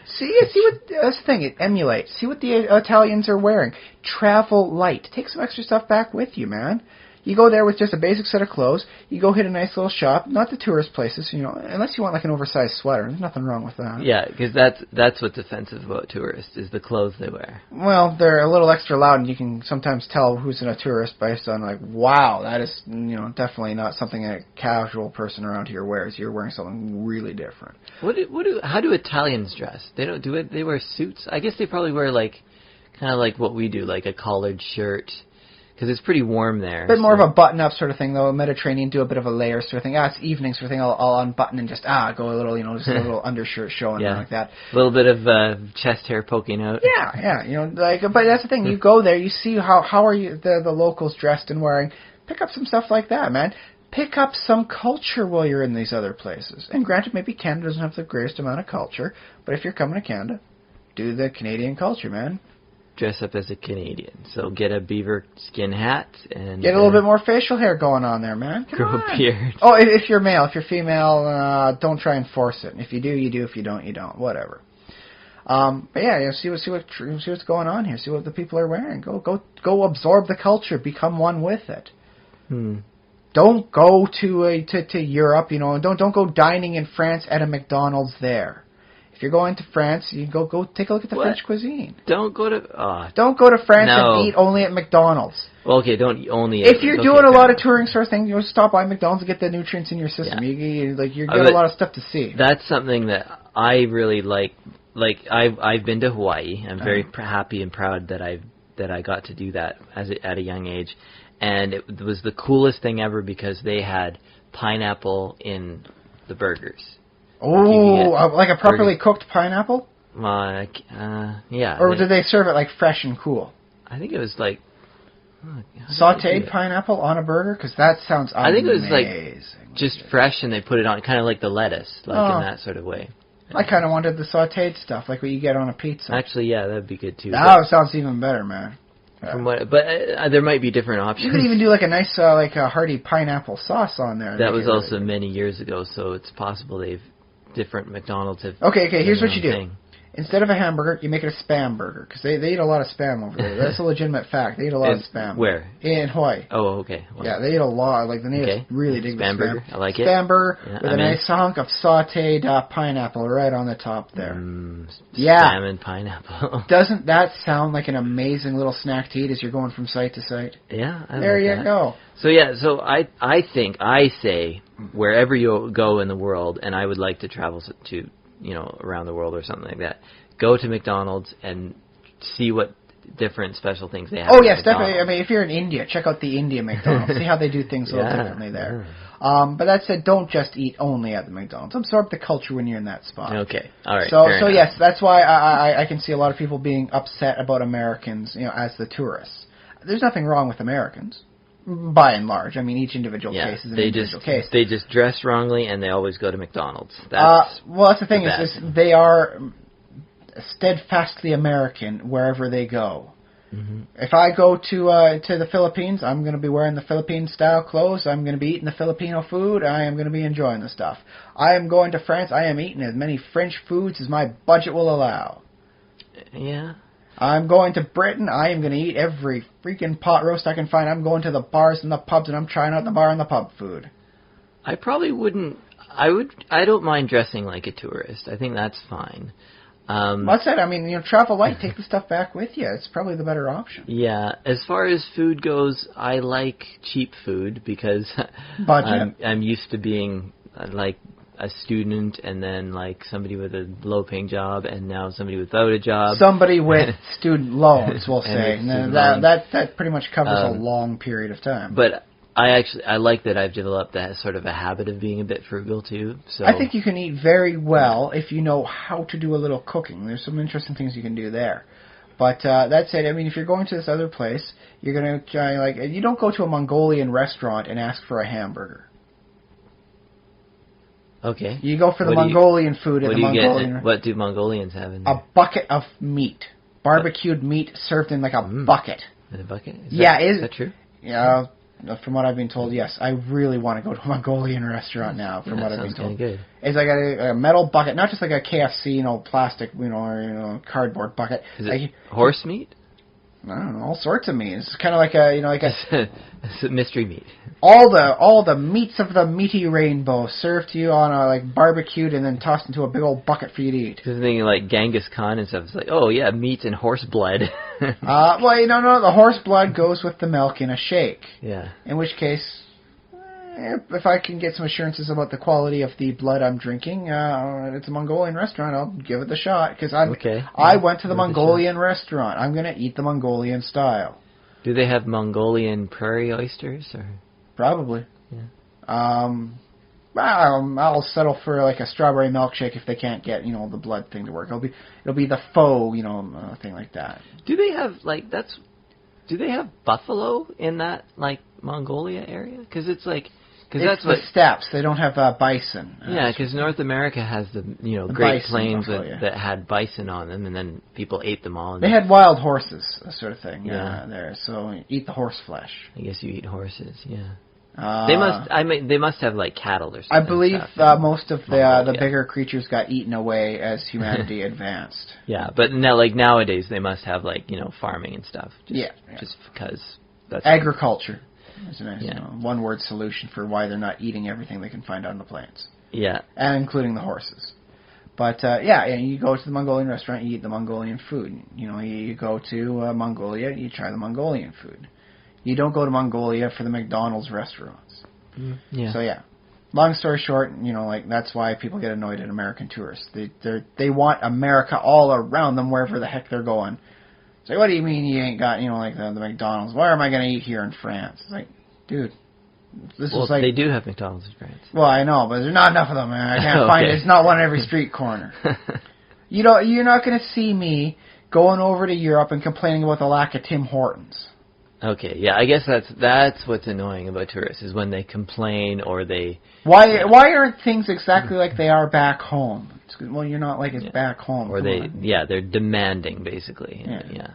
See what... That's the thing, it emulates. See what the Italians are wearing. Travel light. Take some extra stuff back with you, man. You go there with just a basic set of clothes. You go hit a nice little shop. Not the tourist places, unless you want an oversized sweater. There's nothing wrong with that. Yeah, because that's what's offensive about tourists, is the clothes they wear. Well, they're a little extra loud, and you can sometimes tell who's a tourist based on, wow, that is, definitely not something a casual person around here wears. You're wearing something really different. How do Italians dress? They don't do it. They wear suits. I guess they probably wear, kind of like what we do, like a collared shirt. Because it's pretty warm there. A bit more of a button-up sort of thing, though. Mediterranean, do a bit of a layer sort of thing. It's evening sort of thing. I'll unbutton and just, go a little, just a little undershirt showing like that. A little bit of chest hair poking out. Yeah. But that's the thing. You go there, you see how are you the locals dressed and wearing. Pick up some stuff like that, man. Pick up some culture while you're in these other places. And granted, maybe Canada doesn't have the greatest amount of culture, but if you're coming to Canada, do the Canadian culture, man. Dress up as a Canadian. So get a beaver skin hat and... Get a little bit more facial hair going on there, man. Grow a beard. Oh, if you're male. If you're female, don't try and force it. If you do, you do. If you don't, you don't. Whatever. But see what's going on here. See what the people are wearing. Go absorb the culture. Become one with it. Don't go to Europe, Don't go dining in France at a McDonald's there. If you're going to France, you go take a look at the French cuisine. Don't go to France and eat only at McDonald's. Well, okay, don't only. If you're doing a lot of touring sort of thing, stop by McDonald's and get the nutrients in your system. Yeah. You get a lot of stuff to see. That's something that I really like. I've been to Hawaii. I'm very happy and proud that that I got to do that at a young age, and it was the coolest thing ever because they had pineapple in the burgers. Oh, like a properly cooked pineapple? Yeah. Or did they serve it like fresh and cool? I think it was like sautéed pineapple on a burger? Because that sounds amazing. I think it was like just fresh, and they put it on kind of like the lettuce, like in that sort of way. I kind of wanted the sautéed stuff, like what you get on a pizza. Actually, yeah, that'd be good too. That sounds even better, man. There might be different options. You could even do like a nice, like a hearty pineapple sauce on there. That was also many years ago, so it's possible different McDonald's have. Okay, here's what you do. Thing. Instead of a hamburger, you make it a Spamburger, because they eat a lot of Spam over there. That's a legitimate fact. They eat a lot of Spam. Where? In Hawaii. Oh, okay. Well, yeah, they eat a lot. Like, the natives really dig the Spam. I like it. Spamburger with a nice hunk of sautéed pineapple right on the top there. Spam and pineapple. Doesn't that sound like an amazing little snack to eat as you're going from site to site? Yeah, there you go. So I say wherever you go in the world, and I would like to travel to around the world or something like that, go to McDonald's and see what different special things they have. Oh yes, definitely. I mean, if you're in India, check out the India McDonald's. See how they do things a little differently there. But that said, don't just eat only at the McDonald's. Absorb the culture when you're in that spot. Okay, all right. So yes, that's why I can see a lot of people being upset about Americans, as the tourists. There's nothing wrong with Americans. By and large, I mean, each individual case is an individual case. They just dress wrongly, and they always go to McDonald's. That's the thing is they are steadfastly American wherever they go. Mm-hmm. If I go to the Philippines, I'm going to be wearing the Philippine-style clothes. I'm going to be eating the Filipino food. I am going to be enjoying the stuff. I am going to France. I am eating as many French foods as my budget will allow. Yeah. I'm going to Britain. I am going to eat every freaking pot roast I can find. I'm going to the bars and the pubs, and I'm trying out the bar and the pub food. I probably wouldn't. I don't mind dressing like a tourist. I think that's fine. What's that? I mean, travel light. Take the stuff back with you. It's probably the better option. Yeah. As far as food goes, I like cheap food because I'm used to being like a student, and then like somebody with a low-paying job, and now somebody without a job. Somebody with student loans, we'll say. And that pretty much covers a long period of time. But I like that I've developed that sort of a habit of being a bit frugal too. So I think you can eat very well if you know how to do a little cooking. There's some interesting things you can do there. But that said, I mean, if you're going to this other place, you're going to try, you don't go to a Mongolian restaurant and ask for a hamburger. Okay. You go for the Mongolian food at the Mongolian. What do Mongolians have in there? A bucket of meat, barbecued meat served in like a bucket. In a bucket? Is that true? Yeah. From what I've been told, yes. I really want to go to a Mongolian restaurant now. From what I've been told, good. It's like a metal bucket, not just like a KFC, plastic, or cardboard bucket. Is it horse meat? I don't know, all sorts of meat. It's kind of like it's a mystery meat. All the meats of the meaty rainbow served to you on a barbecued and then tossed into a big old bucket for you to eat. Because I'm thinking like Genghis Khan and stuff. It's like, oh yeah, meat and horse blood. No, the horse blood goes with the milk in a shake. Yeah. In which case, if I can get some assurances about the quality of the blood I'm drinking, it's a Mongolian restaurant, I'll give it the shot. Because I went to the Mongolian restaurant. I'm going to eat the Mongolian style. Do they have Mongolian prairie oysters? Or? Probably. Yeah. I'll settle for like a strawberry milkshake if they can't get the blood thing to work. It'll be the faux thing like that. Do they have Do they have buffalo in that Mongolia area? Because it's that's the steppes. They don't have bison. Yeah, because North America has the the Great bison, Plains buffalo, that had bison on them, and then people ate them all. And they had wild horses, sort of thing. Yeah. There. So eat the horse flesh. I guess you eat horses. Yeah. They must have cattle or something. I believe most of the bigger creatures got eaten away as humanity advanced. Yeah, but now nowadays they must have farming and stuff. Just because that's agriculture. It's a nice one-word solution for why they're not eating everything they can find on the plains. Yeah. And including the horses. But, you go to the Mongolian restaurant, you eat the Mongolian food. You go to Mongolia, you try the Mongolian food. You don't go to Mongolia for the McDonald's restaurants. Yeah. So, long story short, that's why people get annoyed at American tourists. They want America all around them wherever the heck they're going. It's like, what do you mean you ain't got, like the McDonald's? Where am I going to eat here in France? It's like, dude, this is like... they do have McDonald's in France. Well, I know, but there's not enough of them, man. I can't find it. It's not one on every street corner. You're not going to see me going over to Europe and complaining about the lack of Tim Hortons. Okay, yeah, I guess that's what's annoying about tourists is when they complain or they... Why aren't things exactly like they are back home? Well, you're not like it's back home. Or they're demanding, basically. Yeah.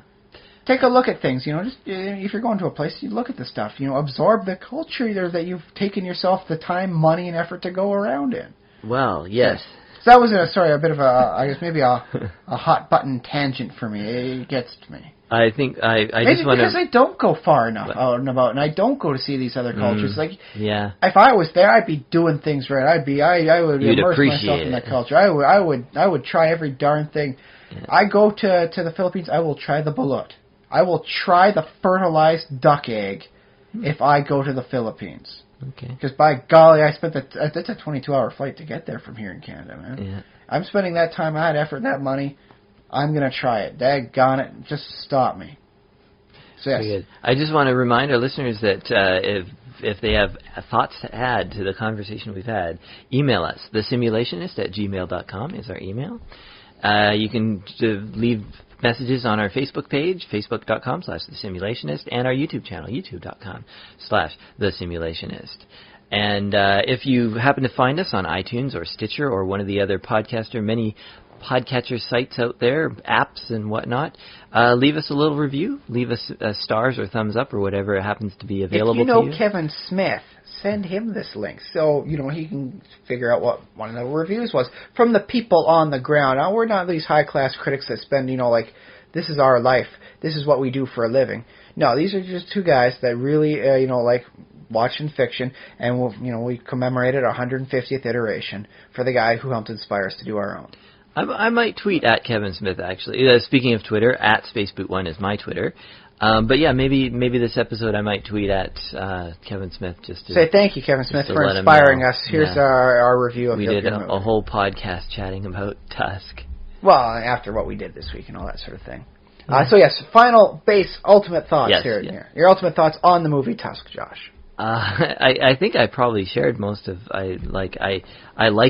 Take a look at things, just if you're going to a place, you look at the stuff, absorb the culture there that you've taken yourself the time, money, and effort to go around in. Well, yes. So that was a bit of I guess maybe a hot button tangent for me. It gets to me. I think I just want to... because I don't go far enough out and about, and I don't go to see these other cultures. Yeah. If I was there, I'd be doing things right. I would immerse myself in that culture. I would try every darn thing. Yeah. I go to the Philippines, I will try the balut. I will try the fertilized duck egg if I go to the Philippines. Okay. Because by golly, it's a 22-hour flight to get there from here in Canada, man. Yeah. I'm spending that time, that effort, that money. I'm going to try it. Daggone it. Just stop me. So, yes. Very good. I just want to remind our listeners that if they have thoughts to add to the conversation we've had, email us. thesimulationist@gmail.com is our email. You can leave messages on our Facebook page, facebook.com/thesimulationist, and our YouTube channel, youtube.com/thesimulationist. And if you happen to find us on iTunes or Stitcher or one of the other many podcatcher sites out there, apps and whatnot, leave us a little review. Leave us stars or thumbs up or whatever happens to be available to you. If you know Kevin Smith, send him this link so he can figure out what one of the reviews was from the people on the ground. Now, we're not these high-class critics that spend, this is our life, this is what we do for a living. No, these are just two guys that really, like watching fiction, and we commemorated our 150th iteration for the guy who helped inspire us to do our own. I might tweet at Kevin Smith, actually. Speaking of Twitter, @Spaceboot1 is my Twitter. But yeah, maybe this episode I might tweet at Kevin Smith just to say thank you, Kevin Smith, for inspiring us. Here's our review of We did a whole podcast chatting about Tusk. Well, after what we did this week and all that sort of thing. So yes, final ultimate thoughts here. Your ultimate thoughts on the movie Tusk, Josh. I think I probably shared most of. I like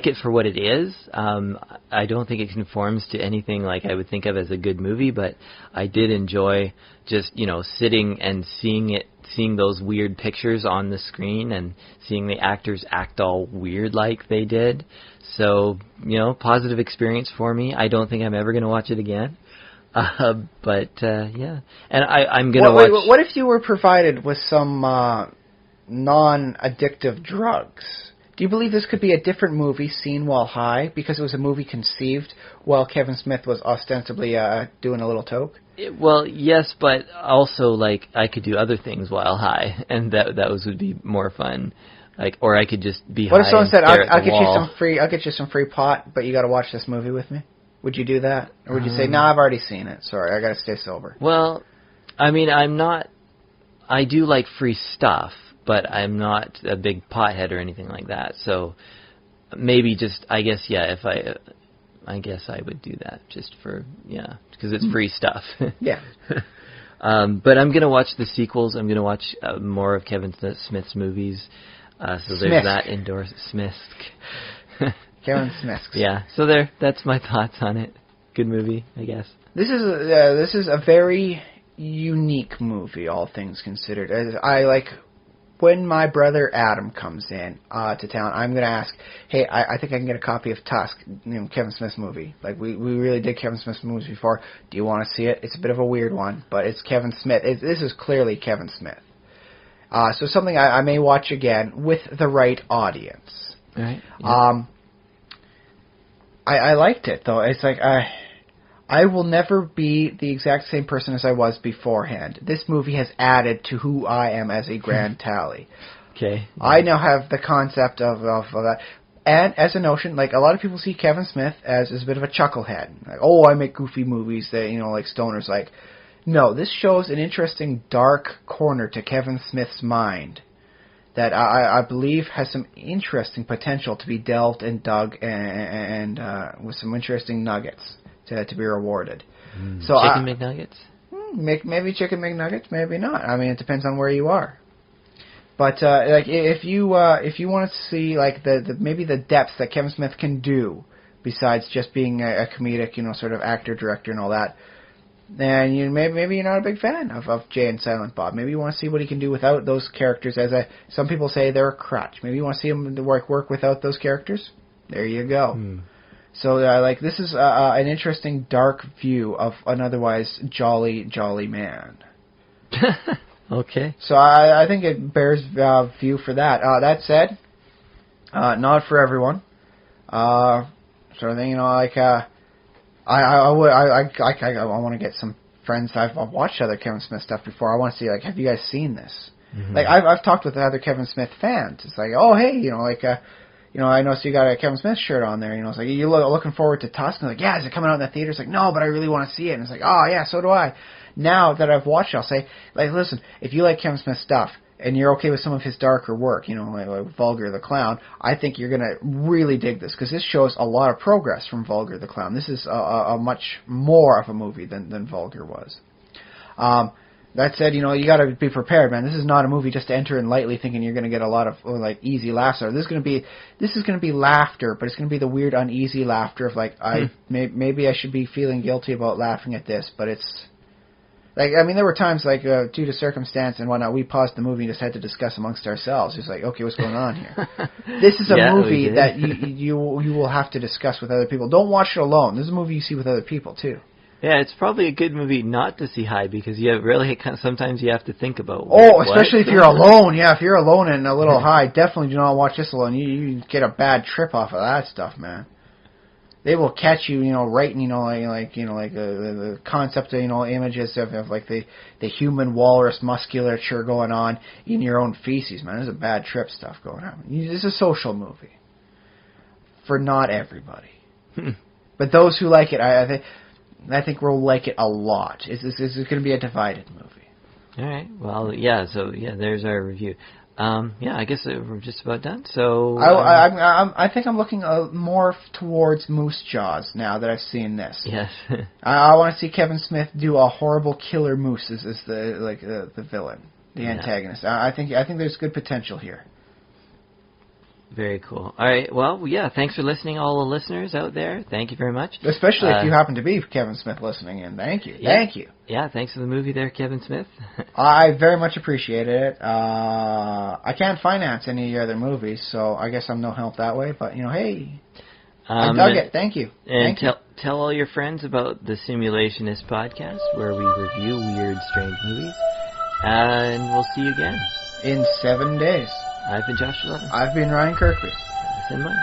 it for what it is. I don't think it conforms to anything like I would think of as a good movie, but I did enjoy just sitting and seeing those weird pictures on the screen and seeing the actors act all weird like they did. So positive experience for me. I don't think I'm ever going to watch it again. But yeah, and I'm going to watch. What if you were provided with some non-addictive drugs? Do you believe this could be a different movie seen while high because it was a movie conceived while Kevin Smith was ostensibly doing a little toke? Well, yes, but also I could do other things while high, and that would be more fun. Or I could just be high. What if someone said, I'll get you some free pot, but you got to watch this movie with me"? Would you do that, or would you say, "No, I've already seen it. Sorry, I got to stay sober"? Well, I mean, I do like free stuff, but I'm not a big pothead or anything like that. So maybe I guess I would do that just for, because it's free stuff. Yeah. But I'm going to watch the sequels. I'm going to watch more of Kevin Smith's movies. So there's that indoor Smith. Kevin Smith. Yeah. So that's my thoughts on it. Good movie, I guess. This is a very unique movie, all things considered. When my brother Adam comes in to town, I'm going to ask, hey, I think I can get a copy of Tusk, Kevin Smith's movie. We really did Kevin Smith's movies before. Do you want to see it? It's a bit of a weird one, but it's Kevin Smith. This is clearly Kevin Smith. So something I may watch again with the right audience. Right. Yeah. I liked it, though. It's I will never be the exact same person as I was beforehand. This movie has added to who I am as a grand tally. Okay. I now have the concept of that. And as a notion, a lot of people see Kevin Smith as a bit of a chucklehead. I make goofy movies that, stoners like. No, this shows an interesting dark corner to Kevin Smith's mind that I believe has some interesting potential to be delved and dug and with some interesting nuggets to be rewarded. So Chicken McNuggets? maybe chicken McNuggets, maybe not. I mean, it depends on where you are. But like if you want to see like the maybe the depth that Kevin Smith can do besides just being a comedic, sort of actor, director, and all that, then maybe you're not a big fan of Jay and Silent Bob. Maybe you want to see what he can do without those characters. Some people say they're a crutch. Maybe you want to see him work without those characters. There you go. So like this is an interesting dark view of an otherwise jolly man. Okay. So I think it bears view for that. That said, not for everyone. Sort of thing, like I want to get some friends. I've watched other Kevin Smith stuff before. I want to see like, have you guys seen this? Like I've talked with other Kevin Smith fans. It's like, oh hey, I noticed you got a Kevin Smith shirt on there. It's like you're looking forward to Tusk. And like, yeah, is it coming out in the theater? It's like, no, but I really want to see it. And it's like, oh yeah, so do I. Now that I've watched it, I'll say, like, listen, if you like Kevin Smith stuff and you're okay with some of his darker work, like Vulgar the Clown, I think you're gonna really dig this because this shows a lot of progress from Vulgar the Clown. This is a much more of a movie than Vulgar was. That said, you got to be prepared, man. This is not a movie just to enter in lightly thinking you're going to get a lot of like easy laughs. This is going to be laughter, but it's going to be the weird uneasy laughter of like maybe I should be feeling guilty about laughing at this, but it's like, I mean, there were times like due to circumstance and whatnot, we paused the movie and just had to discuss amongst ourselves. It's like, okay, what's going on here? This is a movie that you will have to discuss with other people. Don't watch it alone. This is a movie you see with other people too. Yeah, it's probably a good movie not to see high because sometimes you have to think about. Especially if you're alone. Yeah, if you're alone and a little high, definitely do not watch this alone. You get a bad trip off of that stuff, man. They will catch you, right, the concept of, images of like the human walrus musculature going on in your own feces, man. There's a bad trip stuff going on. It's a social movie for not everybody, but those who like it, I think we'll like it a lot. It's going to be a divided movie. All right. Well, yeah. So yeah, there's our review. I guess we're just about done. So I think I'm looking more towards Moose Jaws now that I've seen this. Yes. I want to see Kevin Smith do a horrible killer moose as the villain, the antagonist. I think there's good potential here. Very cool. All right. Well, yeah. Thanks for listening, all the listeners out there. Thank you very much. Especially if you happen to be Kevin Smith listening in. Thank you. Yeah. Thank you. Yeah. Thanks for the movie there, Kevin Smith. I very much appreciated it. I can't finance any other movies, so I guess I'm no help that way. But hey, I dug it. Thank you. And tell all your friends about the Simulationist podcast, where we review weird, strange movies. And we'll see you again in 7 days. I've been Josh Levin. I've been Ryan Kirkby. That's in mind.